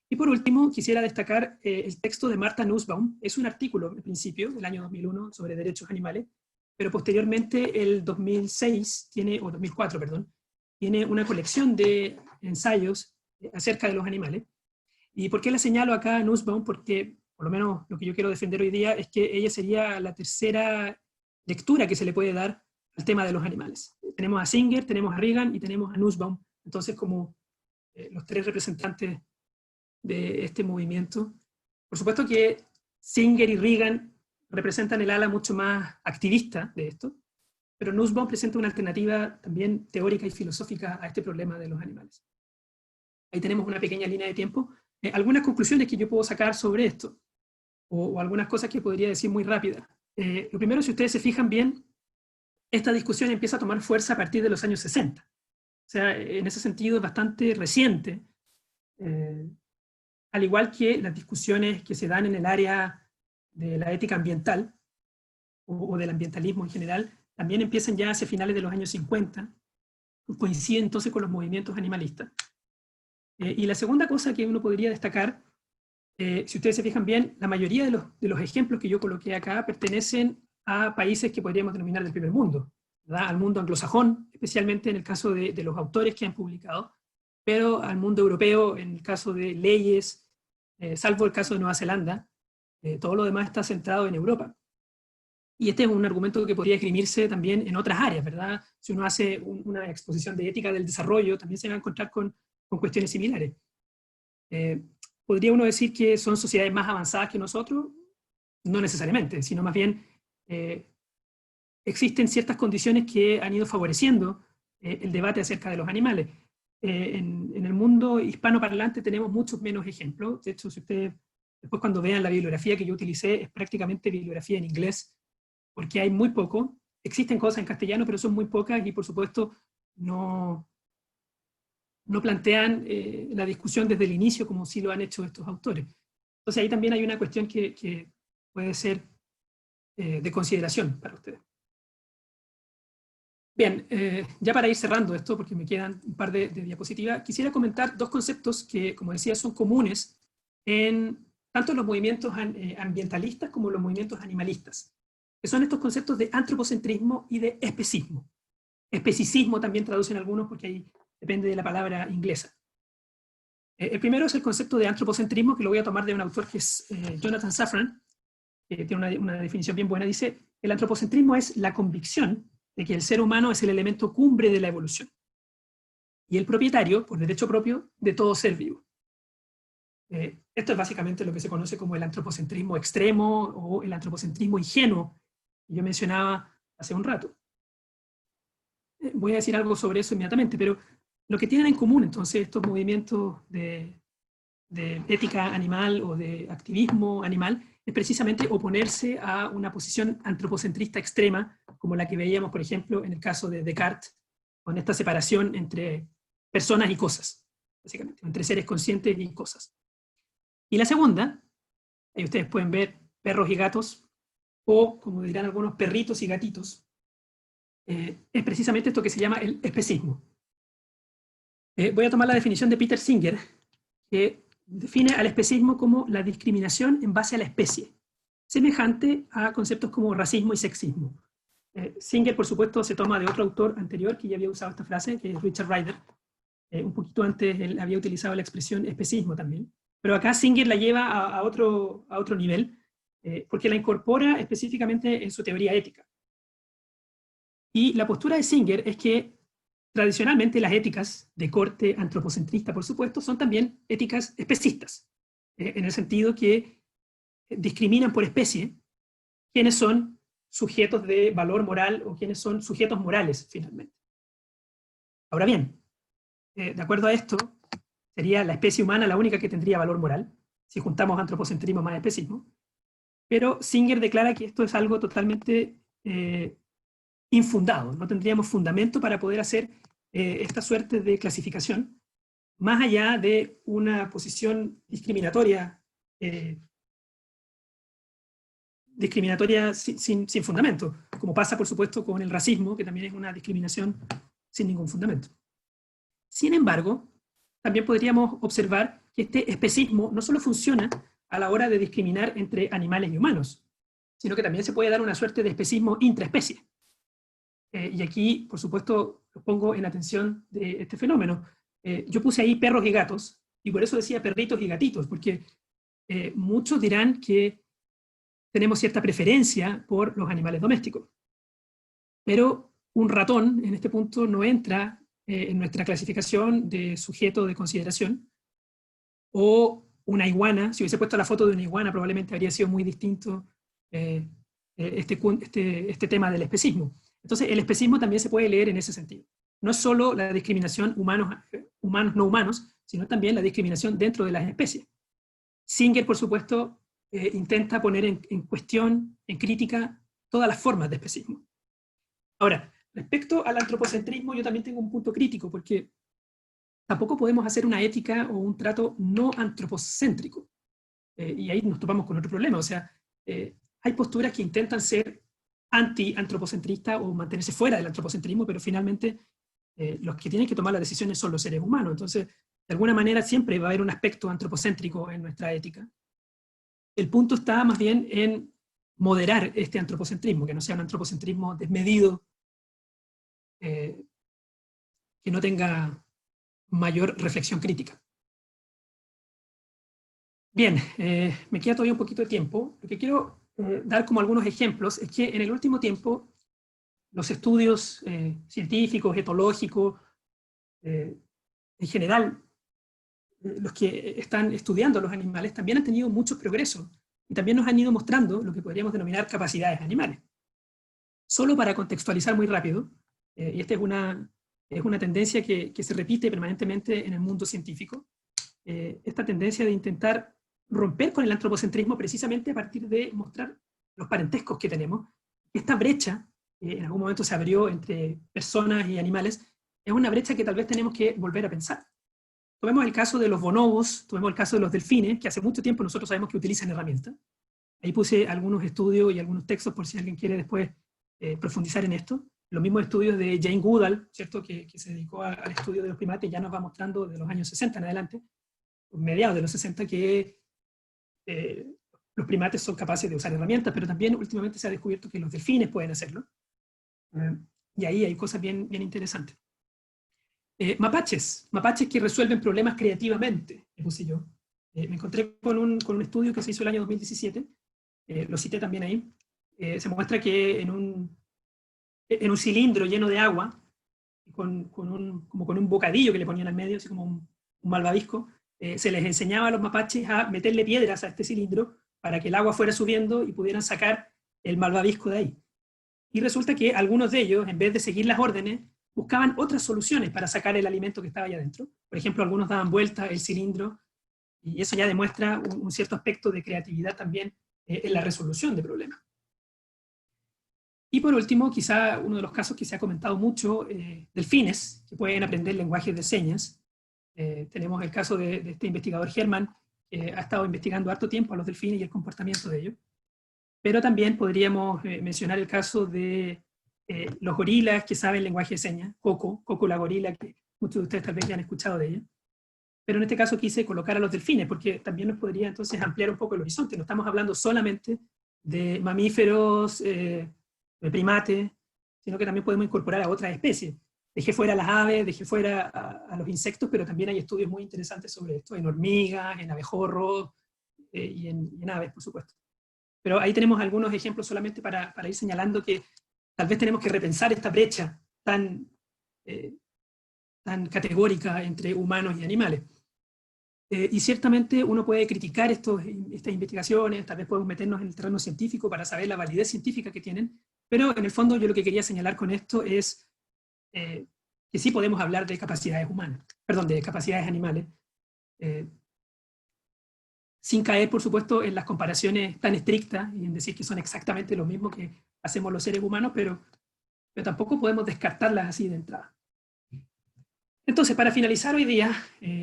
Y por último, quisiera destacar el texto de Martha Nussbaum. Es un artículo, al principio, del año 2001, sobre derechos animales, pero posteriormente, el 2006, o 2004, perdón, tiene una colección de ensayos acerca de los animales. ¿Y por qué la señalo acá a Nussbaum? Porque, por lo menos, lo que yo quiero defender hoy día es que ella sería la tercera lectura que se le puede dar al tema de los animales. Tenemos a Singer, tenemos a Regan y tenemos a Nussbaum, entonces como los 3 representantes de este movimiento. Por supuesto que Singer y Regan representan el ala mucho más activista de esto, pero Nussbaum presenta una alternativa también teórica y filosófica a este problema de los animales. Ahí tenemos una pequeña línea de tiempo. Algunas conclusiones que yo puedo sacar sobre esto, o algunas cosas que podría decir muy rápidas. Lo primero, si ustedes se fijan bien, esta discusión empieza a tomar fuerza a partir de los años 60. O sea, en ese sentido es bastante reciente, al igual que las discusiones que se dan en el área de la ética ambiental, o del ambientalismo en general, también empiezan ya hacia finales de los años 50, coinciden entonces con los movimientos animalistas. Y la segunda cosa que uno podría destacar, si ustedes se fijan bien, la mayoría de los ejemplos que yo coloqué acá pertenecen a países que podríamos denominar del primer mundo, ¿verdad?, al mundo anglosajón, especialmente en el caso de los autores que han publicado, pero al mundo europeo en el caso de leyes, salvo el caso de Nueva Zelanda, todo lo demás está centrado en Europa. Y este es un argumento que podría esgrimirse también en otras áreas, ¿verdad? Si uno hace una exposición de ética del desarrollo, también se va a encontrar con cuestiones similares. ¿Podría uno decir que son sociedades más avanzadas que nosotros? No necesariamente, sino más bien existen ciertas condiciones que han ido favoreciendo el debate acerca de los animales. En el mundo hispanoparlante tenemos muchos menos ejemplos. De hecho, si ustedes después cuando vean la bibliografía que yo utilicé, es prácticamente bibliografía en inglés, porque hay muy poco. Existen cosas en castellano, pero son muy pocas y por supuesto no plantean la discusión desde el inicio como sí lo han hecho estos autores. Entonces ahí también hay una cuestión que puede ser de consideración para ustedes. Bien, ya para ir cerrando esto, porque me quedan un par de diapositivas, quisiera comentar dos conceptos que, como decía, son comunes en tanto los movimientos ambientalistas como los movimientos animalistas, que son estos conceptos de antropocentrismo y de especismo. Especicismo también traducen algunos porque ahí depende de la palabra inglesa. El primero es el concepto de antropocentrismo, que lo voy a tomar de un autor que es Jonathan Safran, que tiene una definición bien buena. Dice: el antropocentrismo es la convicción de que el ser humano es el elemento cumbre de la evolución y el propietario, por derecho propio, de todo ser vivo. Esto es básicamente lo que se conoce como el antropocentrismo extremo o el antropocentrismo ingenuo, que yo mencionaba hace un rato. Voy a decir algo sobre eso inmediatamente, pero lo que tienen en común entonces estos movimientos de ética animal o de activismo animal es precisamente oponerse a una posición antropocentrista extrema, como la que veíamos, por ejemplo, en el caso de Descartes, con esta separación entre personas y cosas, básicamente, entre seres conscientes y cosas. Y la segunda, ahí ustedes pueden ver perros y gatos, o como dirán algunos, perritos y gatitos, es precisamente esto que se llama el especismo. Voy a tomar la definición de Peter Singer, que define al especismo como la discriminación en base a la especie, semejante a conceptos como racismo y sexismo. Singer, por supuesto, se toma de otro autor anterior que ya había usado esta frase, que es Richard Ryder. Un poquito antes él había utilizado la expresión especismo también. Pero acá Singer la lleva a otro nivel, porque la incorpora específicamente en su teoría ética. Y la postura de Singer es que tradicionalmente las éticas de corte antropocentrista, por supuesto, son también éticas especistas, en el sentido que discriminan por especie quiénes son sujetos de valor moral o quiénes son sujetos morales, finalmente. Ahora bien, de acuerdo a esto, sería la especie humana la única que tendría valor moral, si juntamos antropocentrismo más especismo, pero Singer declara que esto es algo totalmente infundado, no tendríamos fundamento para poder hacer esta suerte de clasificación, más allá de una posición discriminatoria sin fundamento, como pasa por supuesto con el racismo, que también es una discriminación sin ningún fundamento. Sin embargo, también podríamos observar que este especismo no solo funciona a la hora de discriminar entre animales y humanos, sino que también se puede dar una suerte de especismo intraespecie. Y aquí, por supuesto, los pongo en atención de este fenómeno. Yo puse ahí perros y gatos, y por eso decía perritos y gatitos, porque muchos dirán que tenemos cierta preferencia por los animales domésticos. Pero un ratón, en este punto, no entra en nuestra clasificación de sujeto de consideración, o una iguana. Si hubiese puesto la foto de una iguana, probablemente habría sido muy distinto este tema del especismo. Entonces, el especismo también se puede leer en ese sentido. No es solo la discriminación humanos-no humanos, sino también la discriminación dentro de las especies. Singer, por supuesto, intenta poner en cuestión, en crítica, todas las formas de especismo. Ahora, respecto al antropocentrismo, yo también tengo un punto crítico, porque tampoco podemos hacer una ética o un trato no antropocéntrico. Y ahí nos topamos con otro problema. O sea, hay posturas que intentan ser anti-antropocentristas o mantenerse fuera del antropocentrismo, pero finalmente los que tienen que tomar las decisiones son los seres humanos. Entonces, de alguna manera siempre va a haber un aspecto antropocéntrico en nuestra ética. El punto está más bien en moderar este antropocentrismo, que no sea un antropocentrismo desmedido que no tenga mayor reflexión crítica. Bien, me queda todavía un poquito de tiempo. Lo que quiero dar como algunos ejemplos es que en el último tiempo los estudios científicos, etológicos, en general, los que están estudiando los animales también han tenido muchos progresos y también nos han ido mostrando lo que podríamos denominar capacidades animales. Solo para contextualizar muy rápido, y esta es una tendencia que se repite permanentemente en el mundo científico, esta tendencia de intentar romper con el antropocentrismo precisamente a partir de mostrar los parentescos que tenemos. Esta brecha, en algún momento se abrió entre personas y animales, es una brecha que tal vez tenemos que volver a pensar. Tomemos el caso de los bonobos, tomemos el caso de los delfines, que hace mucho tiempo nosotros sabemos que utilizan herramientas. Ahí puse algunos estudios y algunos textos por si alguien quiere después profundizar en esto. Los mismos estudios de Jane Goodall, ¿cierto? Que se dedicó al estudio de los primates, ya nos va mostrando de los años 60 en adelante, mediados de los 60, que los primates son capaces de usar herramientas, pero también últimamente se ha descubierto que los delfines pueden hacerlo. Y ahí hay cosas bien interesantes. Mapaches que resuelven problemas creativamente, le puse yo. Me encontré con un estudio que se hizo el año 2017, lo cité también ahí. Se muestra que en un cilindro lleno de agua, como con un bocadillo que le ponían al medio, así como un malvavisco, se les enseñaba a los mapaches a meterle piedras a este cilindro para que el agua fuera subiendo y pudieran sacar el malvavisco de ahí. Y resulta que algunos de ellos, en vez de seguir las órdenes, buscaban otras soluciones para sacar el alimento que estaba allá adentro. Por ejemplo, algunos daban vuelta el cilindro, y eso ya demuestra un cierto aspecto de creatividad también en la resolución de problemas. Y por último, quizá uno de los casos que se ha comentado mucho, delfines, que pueden aprender lenguajes de señas. Tenemos el caso de este investigador Herman, que ha estado investigando harto tiempo a los delfines y el comportamiento de ellos. Pero también podríamos mencionar el caso de los gorilas que saben lenguaje de señas, Coco la gorila, que muchos de ustedes tal vez ya han escuchado de ella. Pero en este caso quise colocar a los delfines, porque también nos podría entonces ampliar un poco el horizonte. No estamos hablando solamente de mamíferos, de primates, sino que también podemos incorporar a otras especies. Dejé fuera a las aves, dejé fuera a los insectos, pero también hay estudios muy interesantes sobre esto, en hormigas, en abejorros y en aves, por supuesto. Pero ahí tenemos algunos ejemplos solamente para ir señalando que tal vez tenemos que repensar esta brecha tan categórica entre humanos y animales. Y ciertamente uno puede criticar estas investigaciones, tal vez podemos meternos en el terreno científico para saber la validez científica que tienen, pero en el fondo yo lo que quería señalar con esto es que sí podemos hablar de capacidades humanas, perdón, de capacidades animales, sin caer, por supuesto, en las comparaciones tan estrictas y en decir que son exactamente lo mismo que hacemos los seres humanos, pero tampoco podemos descartarlas así de entrada. Entonces, para finalizar hoy día,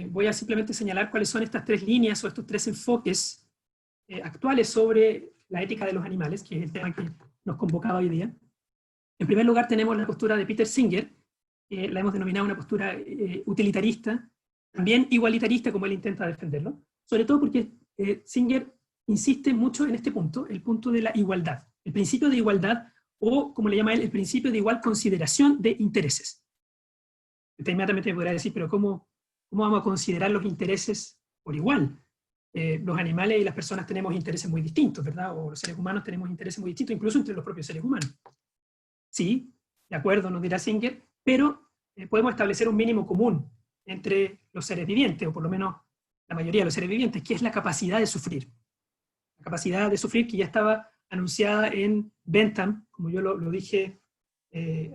voy a simplemente señalar cuáles son estas tres líneas o estos tres enfoques actuales sobre la ética de los animales, que es el tema que nos convocaba hoy día. En primer lugar, tenemos la postura de Peter Singer, la hemos denominado una postura utilitarista, también igualitarista, como él intenta defenderlo, sobre todo porque Singer insiste mucho en este punto, el punto de la igualdad, el principio de igualdad, o como le llama él, el principio de igual consideración de intereses. Usted inmediatamente me podrá decir, pero ¿cómo vamos a considerar los intereses por igual? Los animales y las personas tenemos intereses muy distintos, ¿verdad? O los seres humanos tenemos intereses muy distintos, incluso entre los propios seres humanos. Sí, de acuerdo, nos dirá Singer, pero podemos establecer un mínimo común entre los seres vivientes, o por lo menos la mayoría de los seres vivientes, que es la capacidad de sufrir. La capacidad de sufrir que ya estaba anunciada en Bentham, como yo lo dije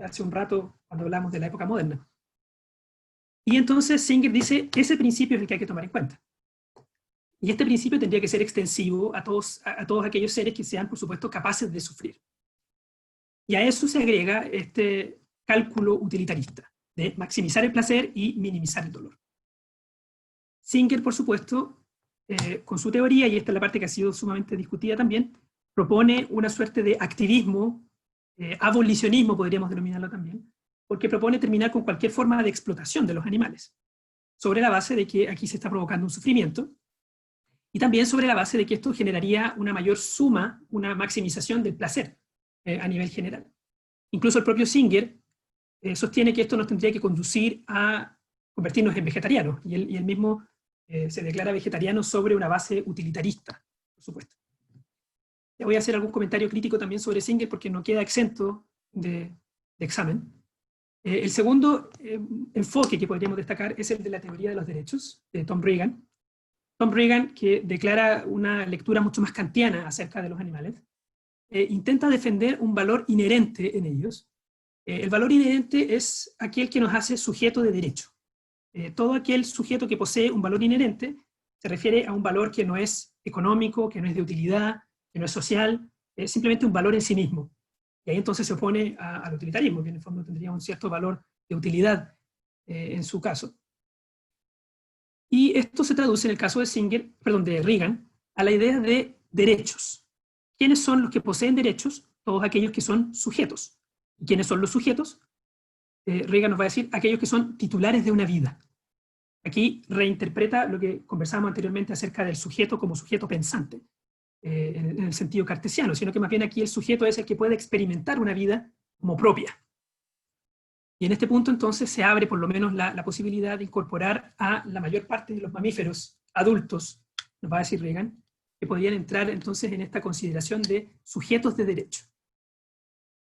hace un rato cuando hablamos de la época moderna. Y entonces Singer dice, ese principio es el que hay que tomar en cuenta. Y este principio tendría que ser extensivo a todos aquellos seres que sean, por supuesto, capaces de sufrir. Y a eso se agrega este cálculo utilitarista, de maximizar el placer y minimizar el dolor. Singer, por supuesto, con su teoría, y esta es la parte que ha sido sumamente discutida también, propone una suerte de activismo, abolicionismo podríamos denominarlo también, porque propone terminar con cualquier forma de explotación de los animales, sobre la base de que aquí se está provocando un sufrimiento, y también sobre la base de que esto generaría una mayor suma, una maximización del placer a nivel general. Incluso el propio Singer sostiene que esto nos tendría que conducir a convertirnos en vegetarianos, y él mismo se declara vegetariano sobre una base utilitarista, por supuesto. Ya voy a hacer algún comentario crítico también sobre Singer, porque no queda exento de examen. El segundo enfoque que podríamos destacar es el de la teoría de los derechos, de Tom Regan. Tom Regan, que declara una lectura mucho más kantiana acerca de los animales, intenta defender un valor inherente en ellos. El valor inherente es aquel que nos hace sujeto de derecho. Todo aquel sujeto que posee un valor inherente se refiere a un valor que no es económico, que no es de utilidad, que no es social, es simplemente un valor en sí mismo. Y ahí entonces se opone al utilitarismo, que en el fondo tendría un cierto valor de utilidad en su caso. Y esto se traduce en el caso de Regan, a la idea de derechos. ¿Quiénes son los que poseen derechos? Todos aquellos que son sujetos. ¿Y quiénes son los sujetos? Regan nos va a decir aquellos que son titulares de una vida. Aquí reinterpreta lo que conversábamos anteriormente acerca del sujeto como sujeto pensante, en el sentido cartesiano, sino que más bien aquí el sujeto es el que puede experimentar una vida como propia. Y en este punto entonces se abre por lo menos la posibilidad de incorporar a la mayor parte de los mamíferos adultos, nos va a decir Regan, que podrían entrar entonces en esta consideración de sujetos de derecho.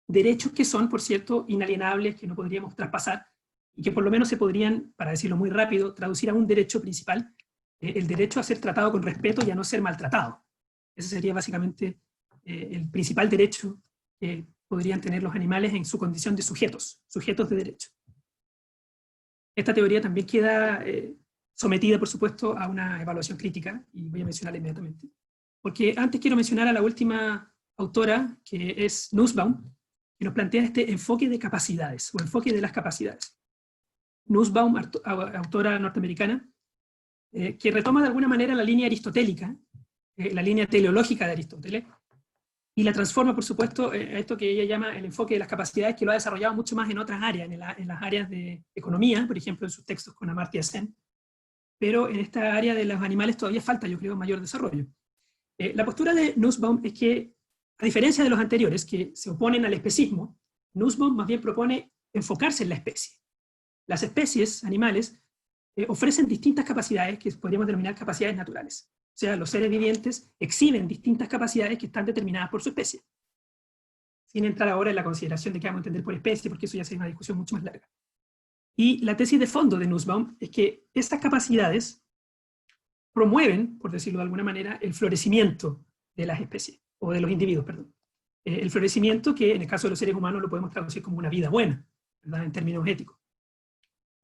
Derechos que son, por cierto, inalienables, que no podríamos traspasar, y que por lo menos se podrían, para decirlo muy rápido, traducir a un derecho principal, el derecho a ser tratado con respeto y a no ser maltratado. Ese sería básicamente el principal derecho que podrían tener los animales en su condición de sujetos de derecho. Esta teoría también queda sometida, por supuesto, a una evaluación crítica, y voy a mencionarla inmediatamente. Porque antes quiero mencionar a la última autora, que es Nussbaum, que nos plantea este enfoque de capacidades, o enfoque de las capacidades. Nussbaum, autora norteamericana, que retoma de alguna manera la línea aristotélica, la línea teleológica de Aristóteles, y la transforma, por supuesto, a esto que ella llama el enfoque de las capacidades, que lo ha desarrollado mucho más en otras áreas, en las áreas de economía, por ejemplo, en sus textos con Amartya Sen, pero en esta área de los animales todavía falta, yo creo, mayor desarrollo. La postura de Nussbaum es que, a diferencia de los anteriores, que se oponen al especismo, Nussbaum más bien propone enfocarse en la especie. Las especies animales ofrecen distintas capacidades que podríamos denominar capacidades naturales. O sea, los seres vivientes exhiben distintas capacidades que están determinadas por su especie. Sin entrar ahora en la consideración de qué vamos a entender por especie, porque eso ya sería una discusión mucho más larga. Y la tesis de fondo de Nussbaum es que estas capacidades promueven, por decirlo de alguna manera, el florecimiento de las especies, o de los individuos, perdón. El florecimiento que en el caso de los seres humanos lo podemos traducir como una vida buena, ¿verdad? En términos éticos.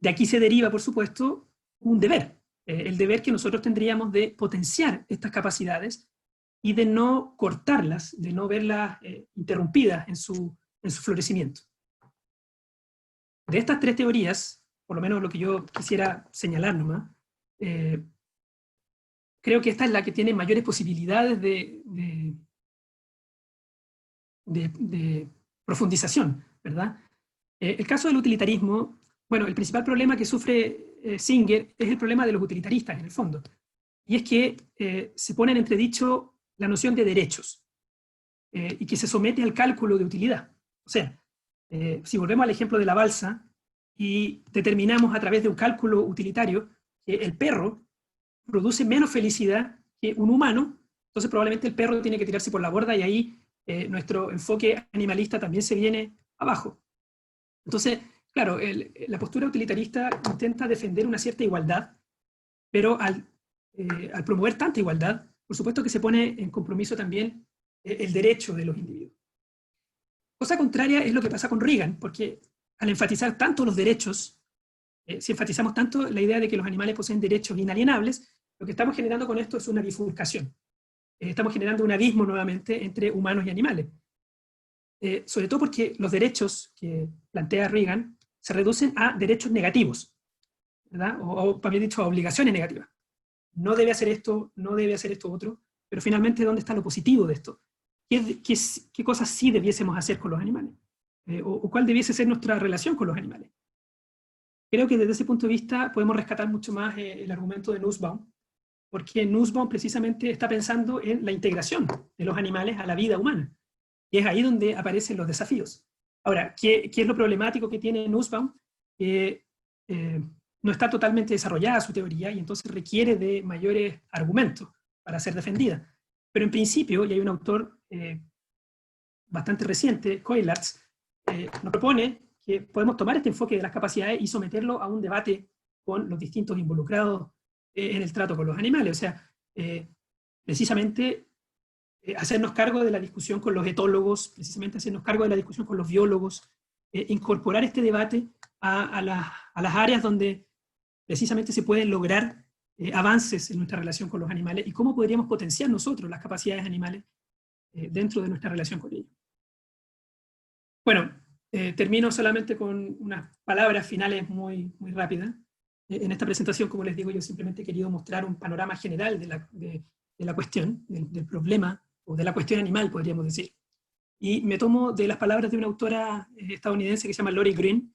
De aquí se deriva, por supuesto, un deber. El deber que nosotros tendríamos de potenciar estas capacidades y de no cortarlas, de no verlas interrumpidas en su florecimiento. De estas tres teorías, por lo menos lo que yo quisiera señalar nomás, creo que esta es la que tiene mayores posibilidades de profundización, ¿verdad? El caso del utilitarismo, bueno, el principal problema que sufre Singer es el problema de los utilitaristas, en el fondo. Y es que se pone en entredicho la noción de derechos y que se somete al cálculo de utilidad. O sea, si volvemos al ejemplo de la balsa y determinamos a través de un cálculo utilitario que el perro produce menos felicidad que un humano, entonces probablemente el perro tiene que tirarse por la borda y ahí nuestro enfoque animalista también se viene abajo. Entonces, claro, la postura utilitarista intenta defender una cierta igualdad, pero al promover tanta igualdad, por supuesto que se pone en compromiso también el derecho de los individuos. Cosa contraria es lo que pasa con Regan, porque al enfatizar tanto los derechos, si enfatizamos tanto la idea de que los animales poseen derechos inalienables, lo que estamos generando con esto es una bifurcación. Estamos generando un abismo nuevamente entre humanos y animales. Sobre todo porque los derechos que plantea Regan se reducen a derechos negativos, ¿verdad? O también dicho, a obligaciones negativas. No debe hacer esto, no debe hacer esto otro, pero finalmente, ¿dónde está lo positivo de esto? ¿Qué cosas sí debiésemos hacer con los animales? ¿O cuál debiese ser nuestra relación con los animales? Creo que desde ese punto de vista podemos rescatar mucho más el argumento de Nussbaum, porque Nussbaum precisamente está pensando en la integración de los animales a la vida humana. Y es ahí donde aparecen los desafíos. Ahora, ¿qué es lo problemático que tiene Nussbaum? Que no está totalmente desarrollada su teoría y entonces requiere de mayores argumentos para ser defendida. Pero en principio, y hay un autor bastante reciente, Koilarz, nos propone que podemos tomar este enfoque de las capacidades y someterlo a un debate con los distintos involucrados en el trato con los animales. O sea, precisamente hacernos cargo de la discusión con los etólogos, precisamente hacernos cargo de la discusión con los biólogos, incorporar este debate a las áreas donde precisamente se pueden lograr avances en nuestra relación con los animales y cómo podríamos potenciar nosotros las capacidades animales dentro de nuestra relación con ellos. Bueno, termino solamente con unas palabras finales muy rápidas. En esta presentación, como les digo, yo simplemente he querido mostrar un panorama general de la cuestión, del problema, o de la cuestión animal, podríamos decir. Y me tomo de las palabras de una autora estadounidense que se llama Lori Gruen,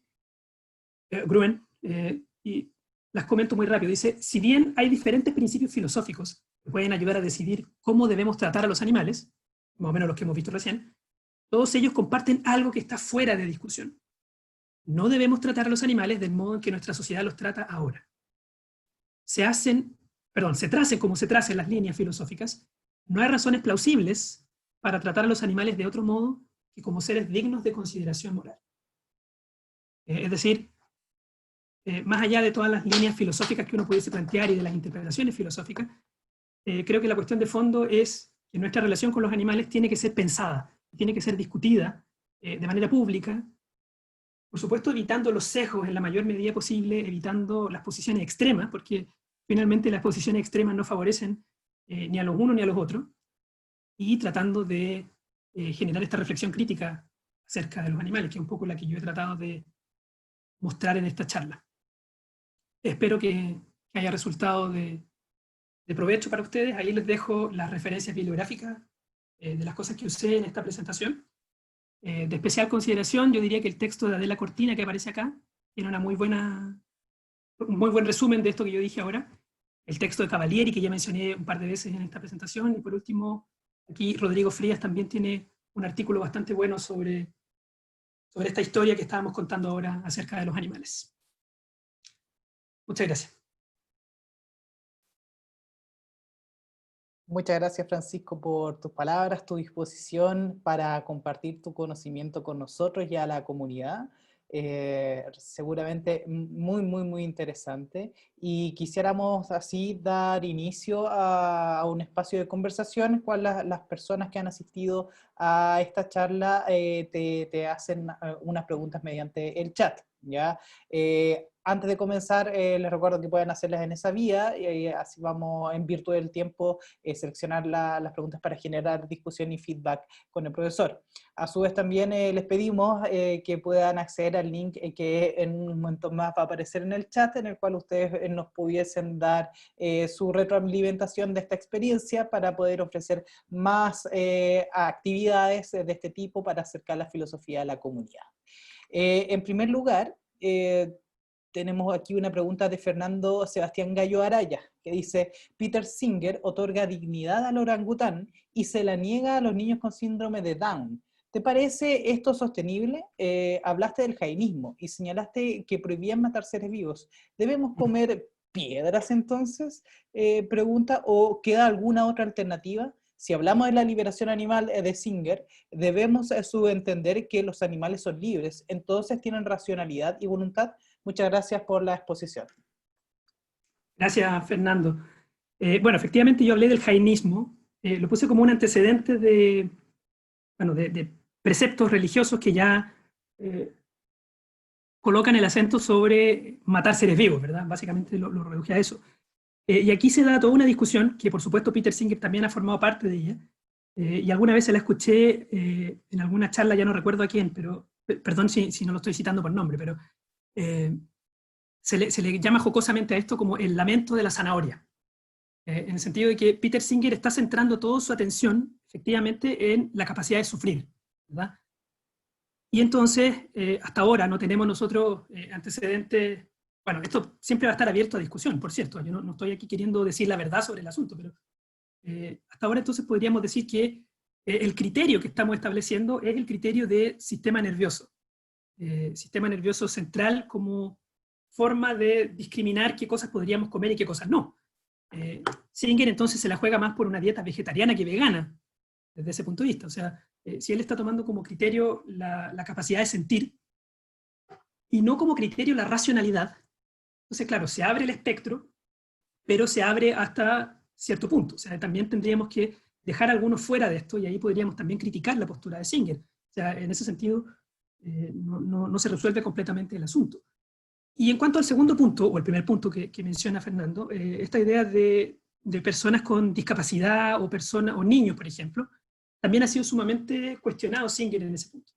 y las comento muy rápido. Dice, si bien hay diferentes principios filosóficos que pueden ayudar a decidir cómo debemos tratar a los animales, más o menos los que hemos visto recién, todos ellos comparten algo que está fuera de discusión. No debemos tratar a los animales del modo en que nuestra sociedad los trata ahora. Se tracen como se tracen las líneas filosóficas, no hay razones plausibles para tratar a los animales de otro modo que como seres dignos de consideración moral. Es decir, más allá de todas las líneas filosóficas que uno pudiese plantear y de las interpretaciones filosóficas, creo que la cuestión de fondo es que nuestra relación con los animales tiene que ser pensada, tiene que ser discutida de manera pública, por supuesto evitando los sesgos en la mayor medida posible, evitando las posiciones extremas, porque finalmente las posiciones extremas no favorecen ni a los unos ni a los otros, y tratando de generar esta reflexión crítica acerca de los animales, que es un poco la que yo he tratado de mostrar en esta charla. Espero que haya resultado de provecho para ustedes. Ahí les dejo las referencias bibliográficas de las cosas que usé en esta presentación. De especial consideración, yo diría que el texto de Adela Cortina que aparece acá tiene un muy buen resumen de esto que yo dije ahora. El texto de Cavalieri, que ya mencioné un par de veces en esta presentación. Y por último, aquí Rodrigo Frías también tiene un artículo bastante bueno sobre esta historia que estábamos contando ahora acerca de los animales. Muchas gracias. Muchas gracias, Francisco, por tus palabras, tu disposición para compartir tu conocimiento con nosotros y a la comunidad. Seguramente muy interesante. Y quisiéramos así dar inicio a un espacio de conversación en el cual las personas que han asistido a esta charla te hacen unas preguntas mediante el chat, ¿ya? Antes de comenzar, les recuerdo que pueden hacerlas en esa vía y así vamos, en virtud del tiempo, seleccionar las preguntas para generar discusión y feedback con el profesor. A su vez también les pedimos que puedan acceder al link que en un momento más va a aparecer en el chat, en el cual ustedes nos pudiesen dar su retroalimentación de esta experiencia para poder ofrecer más actividades de este tipo para acercar la filosofía a la comunidad. En primer lugar, tenemos aquí una pregunta de Fernando Sebastián Gallo Araya, que dice, Peter Singer otorga dignidad al orangután y se la niega a los niños con síndrome de Down. ¿Te parece esto sostenible? Hablaste del jainismo y señalaste que prohibían matar seres vivos. ¿Debemos comer piedras entonces? Pregunta, ¿o queda alguna otra alternativa? Si hablamos de la liberación animal de Singer, debemos subentender que los animales son libres, entonces tienen racionalidad y voluntad. Muchas gracias por la exposición. Gracias, Fernando. Bueno, efectivamente yo hablé del jainismo, lo puse como un antecedente de preceptos religiosos que ya colocan el acento sobre matar seres vivos, ¿verdad? Básicamente lo reduje a eso. Y aquí se da toda una discusión, que por supuesto Peter Singer también ha formado parte de ella, y alguna vez se la escuché en alguna charla, ya no recuerdo a quién, pero perdón si no lo estoy citando por nombre, pero se le llama jocosamente a esto como el lamento de la zanahoria, en el sentido de que Peter Singer está centrando toda su atención efectivamente en la capacidad de sufrir, ¿verdad? Y entonces, hasta ahora no tenemos nosotros antecedentes. Bueno, esto siempre va a estar abierto a discusión, por cierto, yo no estoy aquí queriendo decir la verdad sobre el asunto, pero hasta ahora entonces podríamos decir que el criterio que estamos estableciendo es el criterio de sistema nervioso, sistema nervioso central como forma de discriminar qué cosas podríamos comer y qué cosas no. Singer entonces se la juega más por una dieta vegetariana que vegana, desde ese punto de vista. O sea, si él está tomando como criterio la capacidad de sentir, y no como criterio la racionalidad, entonces claro, se abre el espectro, pero se abre hasta cierto punto. O sea, también tendríamos que dejar a algunos fuera de esto, y ahí podríamos también criticar la postura de Singer. O sea, en ese sentido, no se resuelve completamente el asunto. Y en cuanto al segundo punto, o el primer punto que menciona Fernando, esta idea de personas con discapacidad o niños, por ejemplo, también ha sido sumamente cuestionado Singer en ese punto.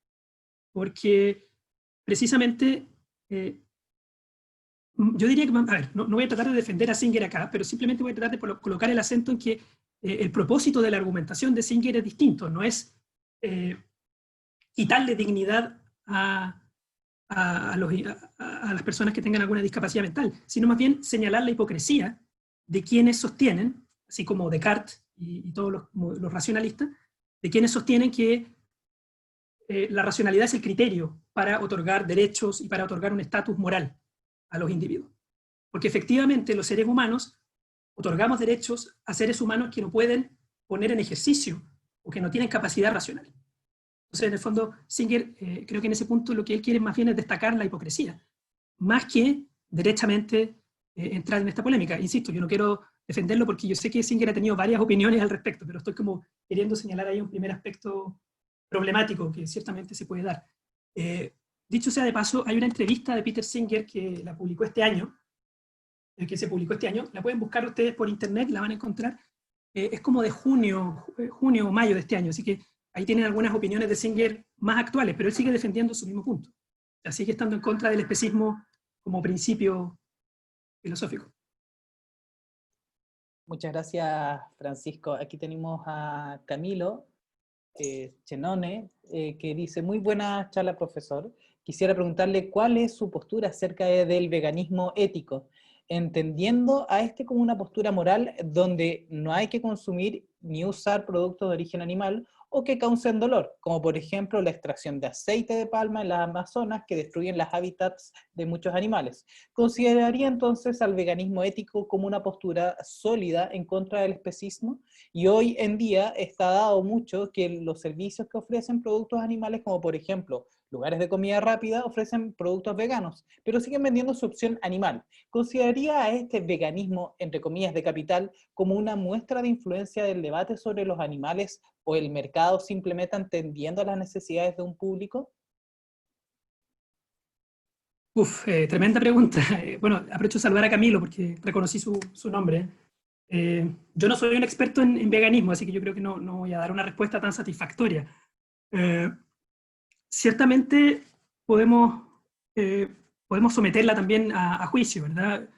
Porque precisamente, yo diría que, a ver, no voy a tratar de defender a Singer acá, pero simplemente voy a tratar de colocar el acento en que el propósito de la argumentación de Singer es distinto, no es quitarle dignidad a las personas que tengan alguna discapacidad mental, sino más bien señalar la hipocresía de quienes sostienen, así como Descartes y todos los racionalistas, de quienes sostienen que la racionalidad es el criterio para otorgar derechos y para otorgar un estatus moral a los individuos. Porque efectivamente los seres humanos otorgamos derechos a seres humanos que no pueden poner en ejercicio o que no tienen capacidad racional. Entonces, en el fondo, Singer, creo que en ese punto lo que él quiere más bien es destacar la hipocresía, más que derechamente entrar en esta polémica. Insisto, yo no quiero defenderlo porque yo sé que Singer ha tenido varias opiniones al respecto, pero estoy como queriendo señalar ahí un primer aspecto problemático que ciertamente se puede dar. Dicho sea de paso, hay una entrevista de Peter Singer que la publicó este año, la pueden buscar ustedes por internet, la van a encontrar, es como de junio o mayo de este año, así que ahí tienen algunas opiniones de Singer más actuales, pero él sigue defendiendo su mismo punto. O sea, sigue estando en contra del especismo como principio filosófico. Muchas gracias, Francisco. Aquí tenemos a Camilo Chenone, que dice: muy buena charla, profesor. Quisiera preguntarle cuál es su postura acerca del veganismo ético, entendiendo a este como una postura moral donde no hay que consumir ni usar productos de origen animal o que causen dolor, como por ejemplo la extracción de aceite de palma en las Amazonas que destruyen los hábitats de muchos animales. ¿Consideraría entonces al veganismo ético como una postura sólida en contra del especismo? Y hoy en día está dado mucho que los servicios que ofrecen productos animales, como por ejemplo lugares de comida rápida, ofrecen productos veganos, pero siguen vendiendo su opción animal. ¿Consideraría a este veganismo, entre comillas, de capital, como una muestra de influencia del debate sobre los animales o el mercado simplemente atendiendo a las necesidades de un público? Tremenda pregunta. Bueno, aprovecho de saludar a Camilo porque reconocí su nombre. Yo no soy un experto en veganismo, así que yo creo que no voy a dar una respuesta tan satisfactoria. Ciertamente podemos someterla también a juicio, ¿verdad?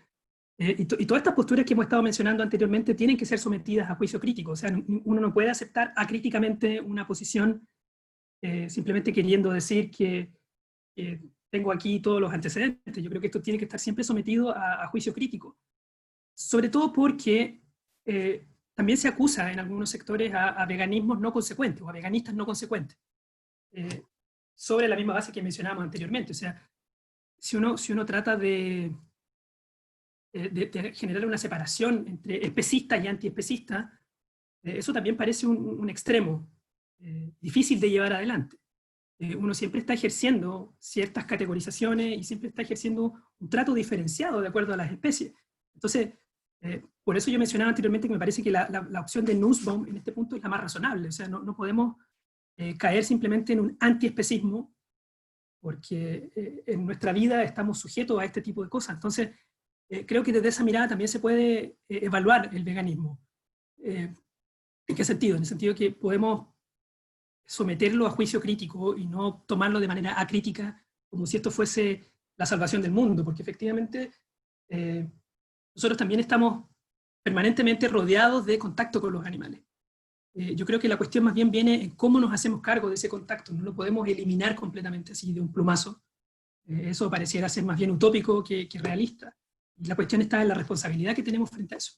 Y todas estas posturas que hemos estado mencionando anteriormente tienen que ser sometidas a juicio crítico. O sea, uno no puede aceptar acríticamente una posición simplemente queriendo decir que tengo aquí todos los antecedentes. Yo creo que esto tiene que estar siempre sometido a juicio crítico. Sobre todo porque también se acusa en algunos sectores a veganismos no consecuentes o a veganistas no consecuentes. Sobre la misma base que mencionábamos anteriormente. O sea, si uno trata de generar una separación entre especista y antiespecista, eso también parece un extremo difícil de llevar adelante. Uno siempre está ejerciendo ciertas categorizaciones y siempre está ejerciendo un trato diferenciado de acuerdo a las especies. Entonces, por eso yo mencionaba anteriormente que me parece que la opción de Nussbaum en este punto es la más razonable. O sea, no podemos caer simplemente en un antiespecismo, porque en nuestra vida estamos sujetos a este tipo de cosas. Entonces, creo que desde esa mirada también se puede evaluar el veganismo. ¿En qué sentido? En el sentido que podemos someterlo a juicio crítico y no tomarlo de manera acrítica, como si esto fuese la salvación del mundo, porque efectivamente nosotros también estamos permanentemente rodeados de contacto con los animales. Yo creo que la cuestión más bien viene en cómo nos hacemos cargo de ese contacto. No lo podemos eliminar completamente así de un plumazo. Eso pareciera ser más bien utópico que realista. Y la cuestión está en la responsabilidad que tenemos frente a eso.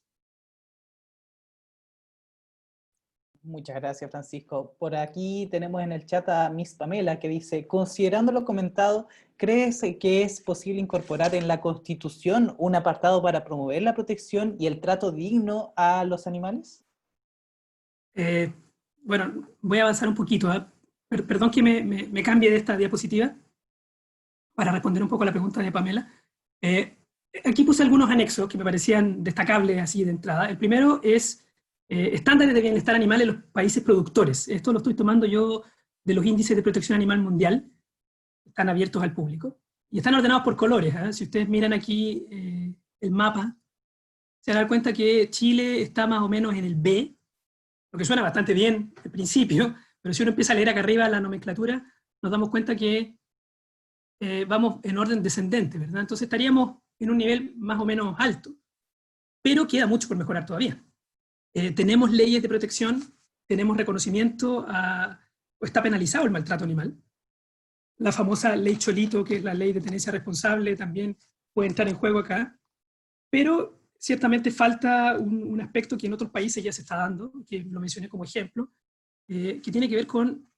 Muchas gracias, Francisco. Por aquí tenemos en el chat a Miss Pamela que dice, considerando lo comentado, ¿crees que es posible incorporar en la Constitución un apartado para promover la protección y el trato digno a los animales? Eh, bueno, voy a avanzar un poquito. Perdón que me cambie de esta diapositiva para responder un poco a la pregunta de Pamela. Eh, Aquí puse algunos anexos que me parecían destacables así de entrada. El primero es estándares de bienestar animal en los países productores. Esto lo estoy tomando yo de los índices de protección animal mundial, están abiertos al público, y están ordenados por colores. Si ustedes miran aquí el mapa, se van a dar cuenta que Chile está más o menos en el B, lo que suena bastante bien al principio, pero si uno empieza a leer acá arriba la nomenclatura, nos damos cuenta que vamos en orden descendente, ¿verdad? Entonces estaríamos en un nivel más o menos alto, pero queda mucho por mejorar todavía. Tenemos leyes de protección, tenemos reconocimiento o está penalizado el maltrato animal. La famosa ley Cholito, que es la ley de tenencia responsable, también puede entrar en juego acá, pero ciertamente falta un aspecto que en otros países ya se está dando, que lo mencioné como ejemplo, que tiene que ver con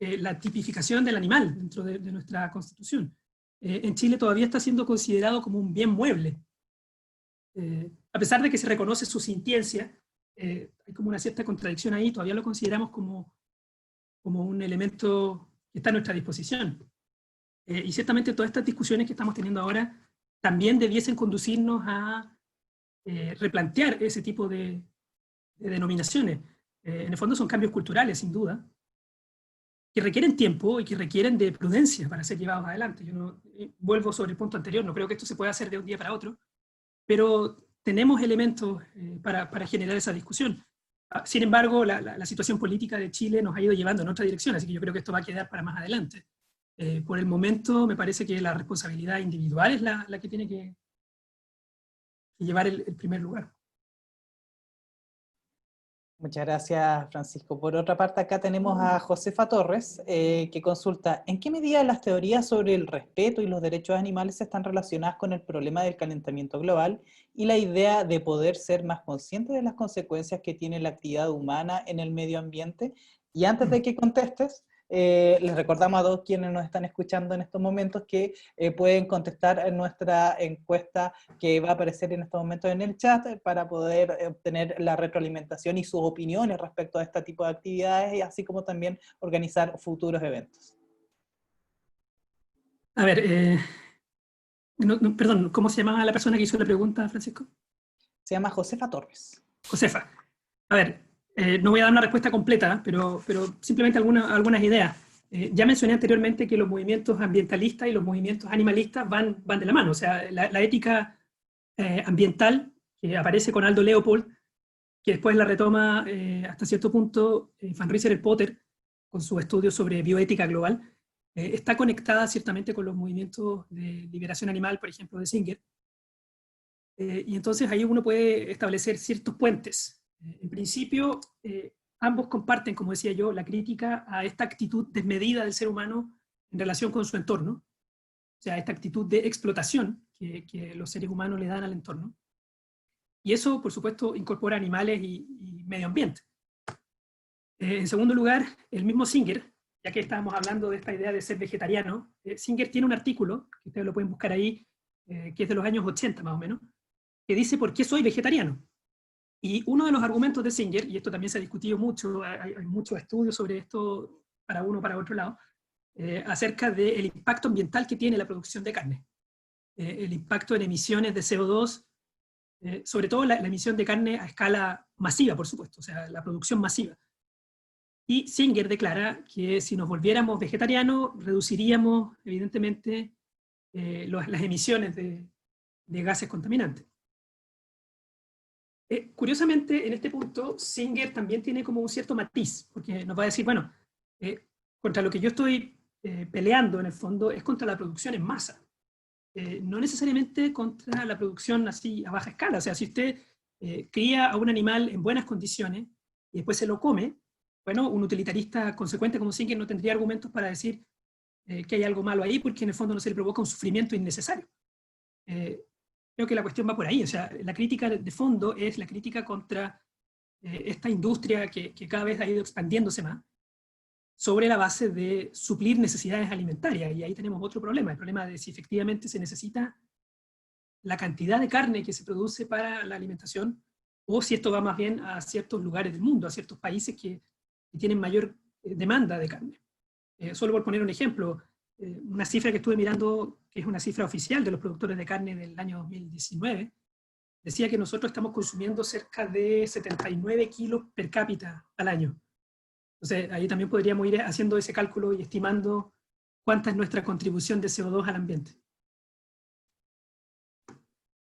la tipificación del animal dentro de nuestra Constitución. En Chile todavía está siendo considerado como un bien mueble. A pesar de que se reconoce su sintiencia, hay como una cierta contradicción ahí, todavía lo consideramos como un elemento que está a nuestra disposición. Y ciertamente todas estas discusiones que estamos teniendo ahora también debiesen conducirnos a replantear ese tipo de denominaciones. En el fondo son cambios culturales, sin duda, que requieren tiempo y que requieren de prudencia para ser llevados adelante. Yo no, vuelvo sobre el punto anterior, no creo que esto se pueda hacer de un día para otro, pero tenemos elementos para generar esa discusión. Sin embargo, la situación política de Chile nos ha ido llevando en otra dirección, así que yo creo que esto va a quedar para más adelante. Por el momento, me parece que la responsabilidad individual es la que tiene que llevar el primer lugar. Muchas gracias, Francisco. Por otra parte, acá tenemos a Josefa Torres, que consulta, ¿en qué medida las teorías sobre el respeto y los derechos animales están relacionadas con el problema del calentamiento global y la idea de poder ser más conscientes de las consecuencias que tiene la actividad humana en el medio ambiente? Y antes de que contestes, les recordamos a todos quienes nos están escuchando en estos momentos que pueden contestar en nuestra encuesta que va a aparecer en estos momentos en el chat para poder obtener la retroalimentación y sus opiniones respecto a este tipo de actividades, y así como también organizar futuros eventos. A ver, perdón, ¿cómo se llamaba la persona que hizo la pregunta, Francisco? Se llama Josefa Torres. Josefa. A ver, no voy a dar una respuesta completa, pero simplemente algunas ideas. Ya mencioné anteriormente que los movimientos ambientalistas y los movimientos animalistas van de la mano. O sea, la ética ambiental, que aparece con Aldo Leopold, que después la retoma hasta cierto punto Van Rieseler-Potter con su estudio sobre bioética global, está conectada ciertamente con los movimientos de liberación animal, por ejemplo, de Singer. Y entonces ahí uno puede establecer ciertos puentes. En principio, ambos comparten, como decía yo, la crítica a esta actitud desmedida del ser humano en relación con su entorno, o sea, esta actitud de explotación que los seres humanos le dan al entorno. Y eso, por supuesto, incorpora animales y medio ambiente. En segundo lugar, el mismo Singer, ya que estábamos hablando de esta idea de ser vegetariano, Singer tiene un artículo, que ustedes lo pueden buscar ahí, que es de los años 80 más o menos, que dice por qué soy vegetariano. Y uno de los argumentos de Singer, y esto también se ha discutido mucho, hay muchos estudios sobre esto para uno o para otro lado, acerca del impacto ambiental que tiene la producción de carne. El impacto en emisiones de CO2, sobre todo la emisión de carne a escala masiva, por supuesto, o sea, la producción masiva. Y Singer declara que si nos volviéramos vegetarianos, reduciríamos, evidentemente, las emisiones de gases contaminantes. Curiosamente, en este punto, Singer también tiene como un cierto matiz, porque nos va a decir, bueno, contra lo que yo estoy peleando en el fondo es contra la producción en masa, no necesariamente contra la producción así a baja escala. O sea, si usted cría a un animal en buenas condiciones y después se lo come, bueno, un utilitarista consecuente como Singer no tendría argumentos para decir que hay algo malo ahí, porque en el fondo no se le provoca un sufrimiento innecesario. Creo que la cuestión va por ahí. O sea, la crítica de fondo es la crítica contra esta industria que cada vez ha ido expandiéndose más, sobre la base de suplir necesidades alimentarias. Y ahí tenemos otro problema, el problema de si efectivamente se necesita la cantidad de carne que se produce para la alimentación, o si esto va más bien a ciertos lugares del mundo, a ciertos países que tienen mayor demanda de carne. Solo por poner un ejemplo, una cifra que estuve mirando, que es una cifra oficial de los productores de carne del año 2019, decía que nosotros estamos consumiendo cerca de 79 kilos per cápita al año. Entonces, ahí también podríamos ir haciendo ese cálculo y estimando cuánta es nuestra contribución de CO2 al ambiente.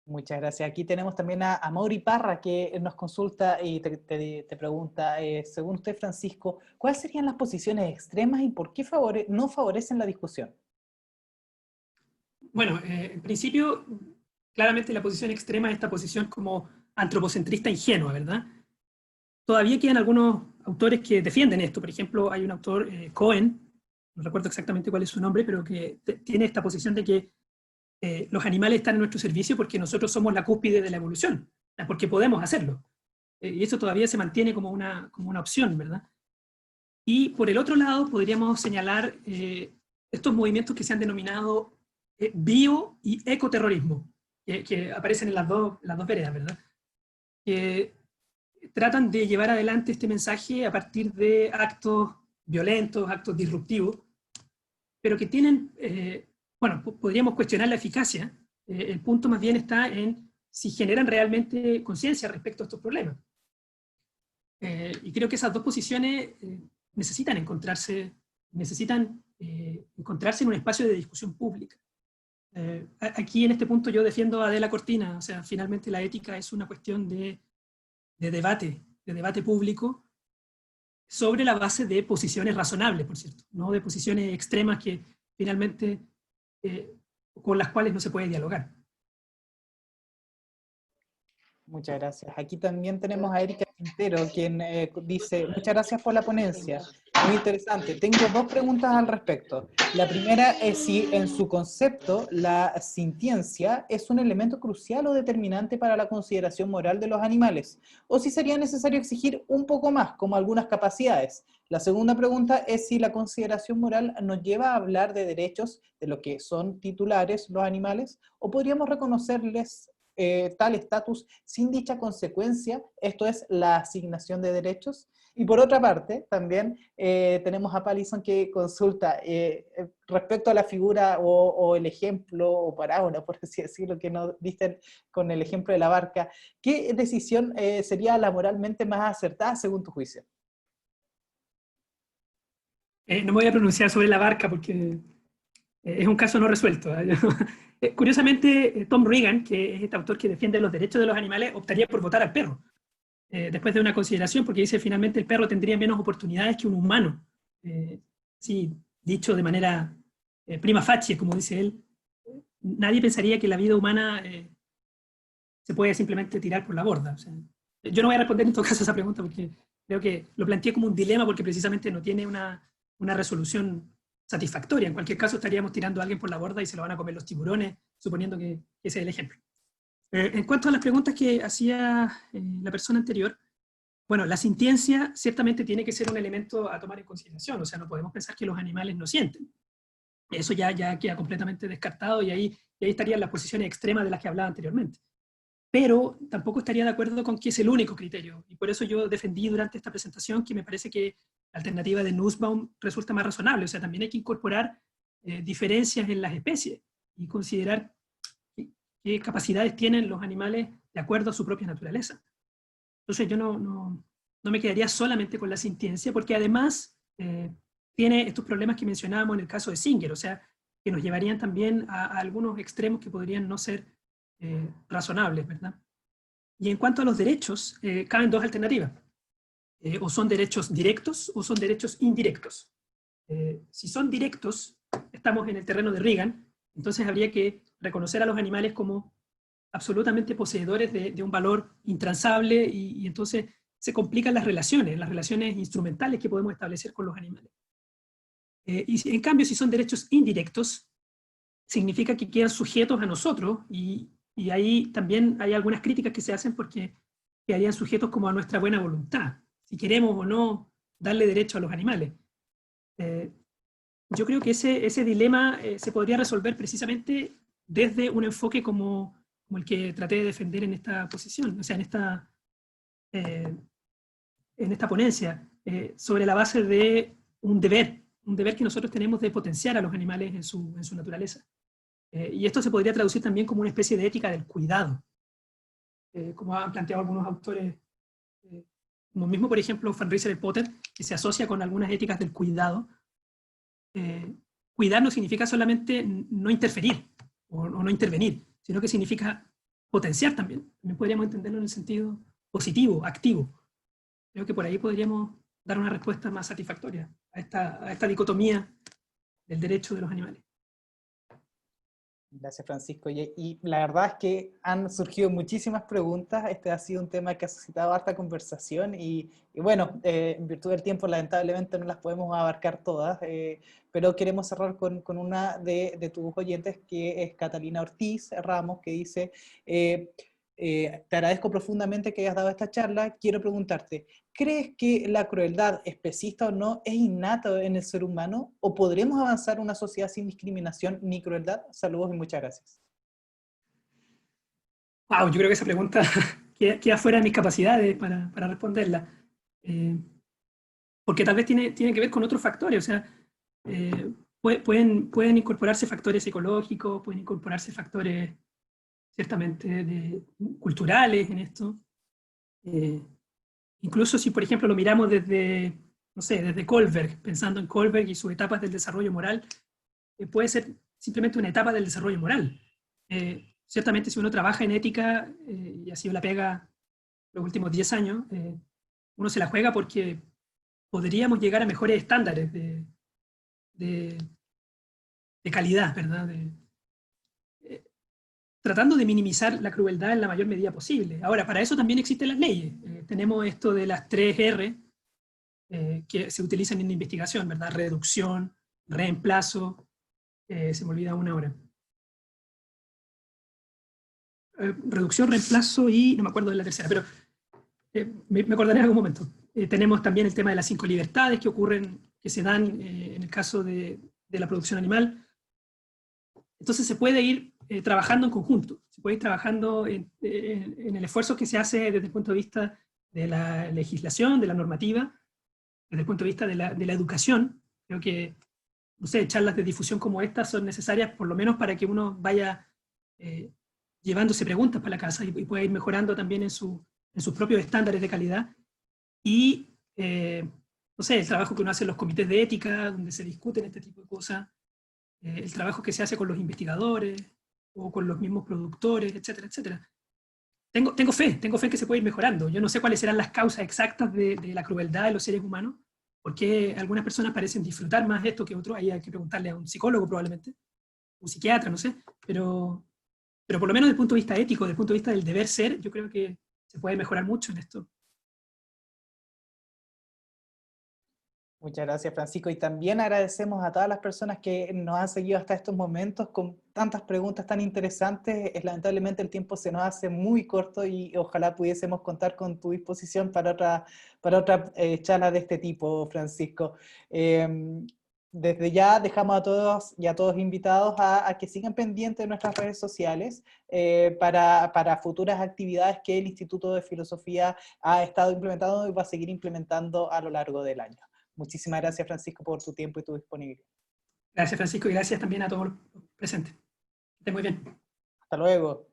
Muchas gracias. Aquí tenemos también a Mauri Parra, que nos consulta y te pregunta, según usted, Francisco, ¿cuáles serían las posiciones extremas y por qué no favorecen la discusión? Bueno, en principio, claramente la posición extrema es esta posición como antropocentrista ingenua, ¿verdad? Todavía quedan algunos autores que defienden esto. Por ejemplo, hay un autor, Cohen, no recuerdo exactamente cuál es su nombre, pero que tiene esta posición de que los animales están en nuestro servicio porque nosotros somos la cúspide de la evolución, porque podemos hacerlo. Y eso todavía se mantiene como una opción, ¿verdad? Y por el otro lado, podríamos señalar estos movimientos que se han denominado bio- y ecoterrorismo, que aparecen en las dos veredas, ¿verdad? Que tratan de llevar adelante este mensaje a partir de actos violentos, actos disruptivos, pero que tienen, bueno, podríamos cuestionar la eficacia. El punto más bien está en si generan realmente conciencia respecto a estos problemas. Y creo que esas dos posiciones necesitan encontrarse en un espacio de discusión pública. Aquí en este punto yo defiendo a Adela Cortina, o sea, finalmente la ética es una cuestión de debate público, sobre la base de posiciones razonables, por cierto, no de posiciones extremas que finalmente con las cuales no se puede dialogar. Muchas gracias. Aquí también tenemos a Erika Quintero, quien dice, muchas gracias por la ponencia, muy interesante. Tengo dos preguntas al respecto. La primera es si en su concepto la sintiencia es un elemento crucial o determinante para la consideración moral de los animales, o si sería necesario exigir un poco más, como algunas capacidades. La segunda pregunta es si la consideración moral nos lleva a hablar de derechos de lo que son titulares los animales, o podríamos reconocerles tal estatus sin dicha consecuencia, esto es la asignación de derechos. Y por otra parte, también tenemos a Palison que consulta respecto a la figura o el ejemplo o parábola, por así decirlo, que nos dicen con el ejemplo de la barca. ¿Qué decisión sería la moralmente más acertada según tu juicio? No me voy a pronunciar sobre la barca porque es un caso no resuelto. Curiosamente, Tom Regan, que es este autor que defiende los derechos de los animales, optaría por votar al perro, después de una consideración, porque dice finalmente el perro tendría menos oportunidades que un humano. Sí, dicho de manera prima facie, como dice él, nadie pensaría que la vida humana se puede simplemente tirar por la borda. O sea, yo no voy a responder en todo caso a esa pregunta porque creo que lo planteé como un dilema porque precisamente no tiene una resolución satisfactoria. En cualquier caso estaríamos tirando a alguien por la borda y se lo van a comer los tiburones, suponiendo que ese es el ejemplo. En cuanto a las preguntas que hacía la persona anterior, bueno, la sintiencia ciertamente tiene que ser un elemento a tomar en consideración, o sea, no podemos pensar que los animales no sienten. Eso ya queda completamente descartado y ahí estarían las posiciones extremas de las que hablaba anteriormente. Pero tampoco estaría de acuerdo con que es el único criterio, y por eso yo defendí durante esta presentación que me parece que la alternativa de Nussbaum resulta más razonable, o sea, también hay que incorporar diferencias en las especies y considerar qué capacidades tienen los animales de acuerdo a su propia naturaleza. Entonces yo no me quedaría solamente con la sintiencia, porque además tiene estos problemas que mencionábamos en el caso de Singer, o sea, que nos llevarían también a algunos extremos que podrían no ser razonables, ¿verdad? Y en cuanto a los derechos, caben dos alternativas. O son derechos directos o son derechos indirectos. Si son directos, estamos en el terreno de Reagan, entonces habría que reconocer a los animales como absolutamente poseedores de un valor intransable y entonces se complican las relaciones instrumentales que podemos establecer con los animales. Y en cambio, si son derechos indirectos, significa que quedan sujetos a nosotros y ahí también hay algunas críticas que se hacen porque quedarían sujetos como a nuestra buena voluntad, si queremos o no darle derecho a los animales. Yo creo que ese dilema se podría resolver precisamente desde un enfoque como el que traté de defender en esta posición, o sea, en esta ponencia, sobre la base de un deber que nosotros tenemos de potenciar a los animales en su naturaleza. Y esto se podría traducir también como una especie de ética del cuidado, como han planteado algunos autores, como mismo, por ejemplo, Van Rieser y Potter, que se asocia con algunas éticas del cuidado. Cuidar no significa solamente no interferir o no intervenir, sino que significa potenciar también. También podríamos entenderlo en el sentido positivo, activo. Creo que por ahí podríamos dar una respuesta más satisfactoria a esta dicotomía del derecho de los animales. Gracias, Francisco. Y la verdad es que han surgido muchísimas preguntas. Este ha sido un tema que ha suscitado harta conversación y bueno, en virtud del tiempo lamentablemente no las podemos abarcar todas, pero queremos cerrar con una de tus oyentes, que es Catalina Ortiz Ramos, que dice: te agradezco profundamente que hayas dado esta charla. Quiero preguntarte, ¿crees que la crueldad, especista o no, es innata en el ser humano? ¿O podremos avanzar una sociedad sin discriminación ni crueldad? Saludos y muchas gracias. Wow, yo creo que esa pregunta queda fuera de mis capacidades para responderla. Porque tal vez tiene que ver con otros factores. O sea, pueden incorporarse factores psicológicos, pueden incorporarse factores ciertamente culturales en esto. Incluso si, por ejemplo, lo miramos desde, no sé, desde Kohlberg, pensando en Kohlberg y sus etapas del desarrollo moral, puede ser simplemente una etapa del desarrollo moral. Ciertamente, si uno trabaja en ética, y ha sido la pega los últimos 10 años, uno se la juega porque podríamos llegar a mejores estándares de, de calidad, ¿verdad? Tratando de minimizar la crueldad en la mayor medida posible. Ahora, para eso también existen las leyes. Tenemos esto de las 3R que se utilizan en la investigación, ¿verdad? Reducción, reemplazo, se me olvida una ahora. Reducción, reemplazo y no me acuerdo de la tercera, pero me acordaré en algún momento. Tenemos también el tema de las 5 libertades que se dan en el caso de la producción animal. Entonces se puede ir trabajando en conjunto, se puede ir trabajando en el esfuerzo que se hace desde el punto de vista de la legislación, de la normativa, desde el punto de vista de la educación. Creo que, no sé, charlas de difusión como estas son necesarias por lo menos para que uno vaya llevándose preguntas para la casa y pueda ir mejorando también en sus propios estándares de calidad. Y, no sé, el trabajo que uno hace en los comités de ética, donde se discuten este tipo de cosas, el trabajo que se hace con los investigadores o con los mismos productores, etcétera, etcétera. Tengo fe en que se puede ir mejorando. Yo no sé cuáles serán las causas exactas de la crueldad de los seres humanos, porque algunas personas parecen disfrutar más esto que otros. Ahí hay que preguntarle a un psicólogo probablemente, un psiquiatra, no sé, pero por lo menos desde el punto de vista ético, desde el punto de vista del deber ser, yo creo que se puede mejorar mucho en esto. Muchas gracias, Francisco. Y también agradecemos a todas las personas que nos han seguido hasta estos momentos con tantas preguntas tan interesantes. Lamentablemente el tiempo se nos hace muy corto y ojalá pudiésemos contar con tu disposición para otra charla de este tipo, Francisco. Desde ya dejamos a todos y a todos invitados a que sigan pendientes de nuestras redes sociales para futuras actividades que el Instituto de Filosofía ha estado implementando y va a seguir implementando a lo largo del año. Muchísimas gracias, Francisco, por tu tiempo y tu disponibilidad. Gracias, Francisco, y gracias también a todos los presentes. Que estén muy bien. Hasta luego.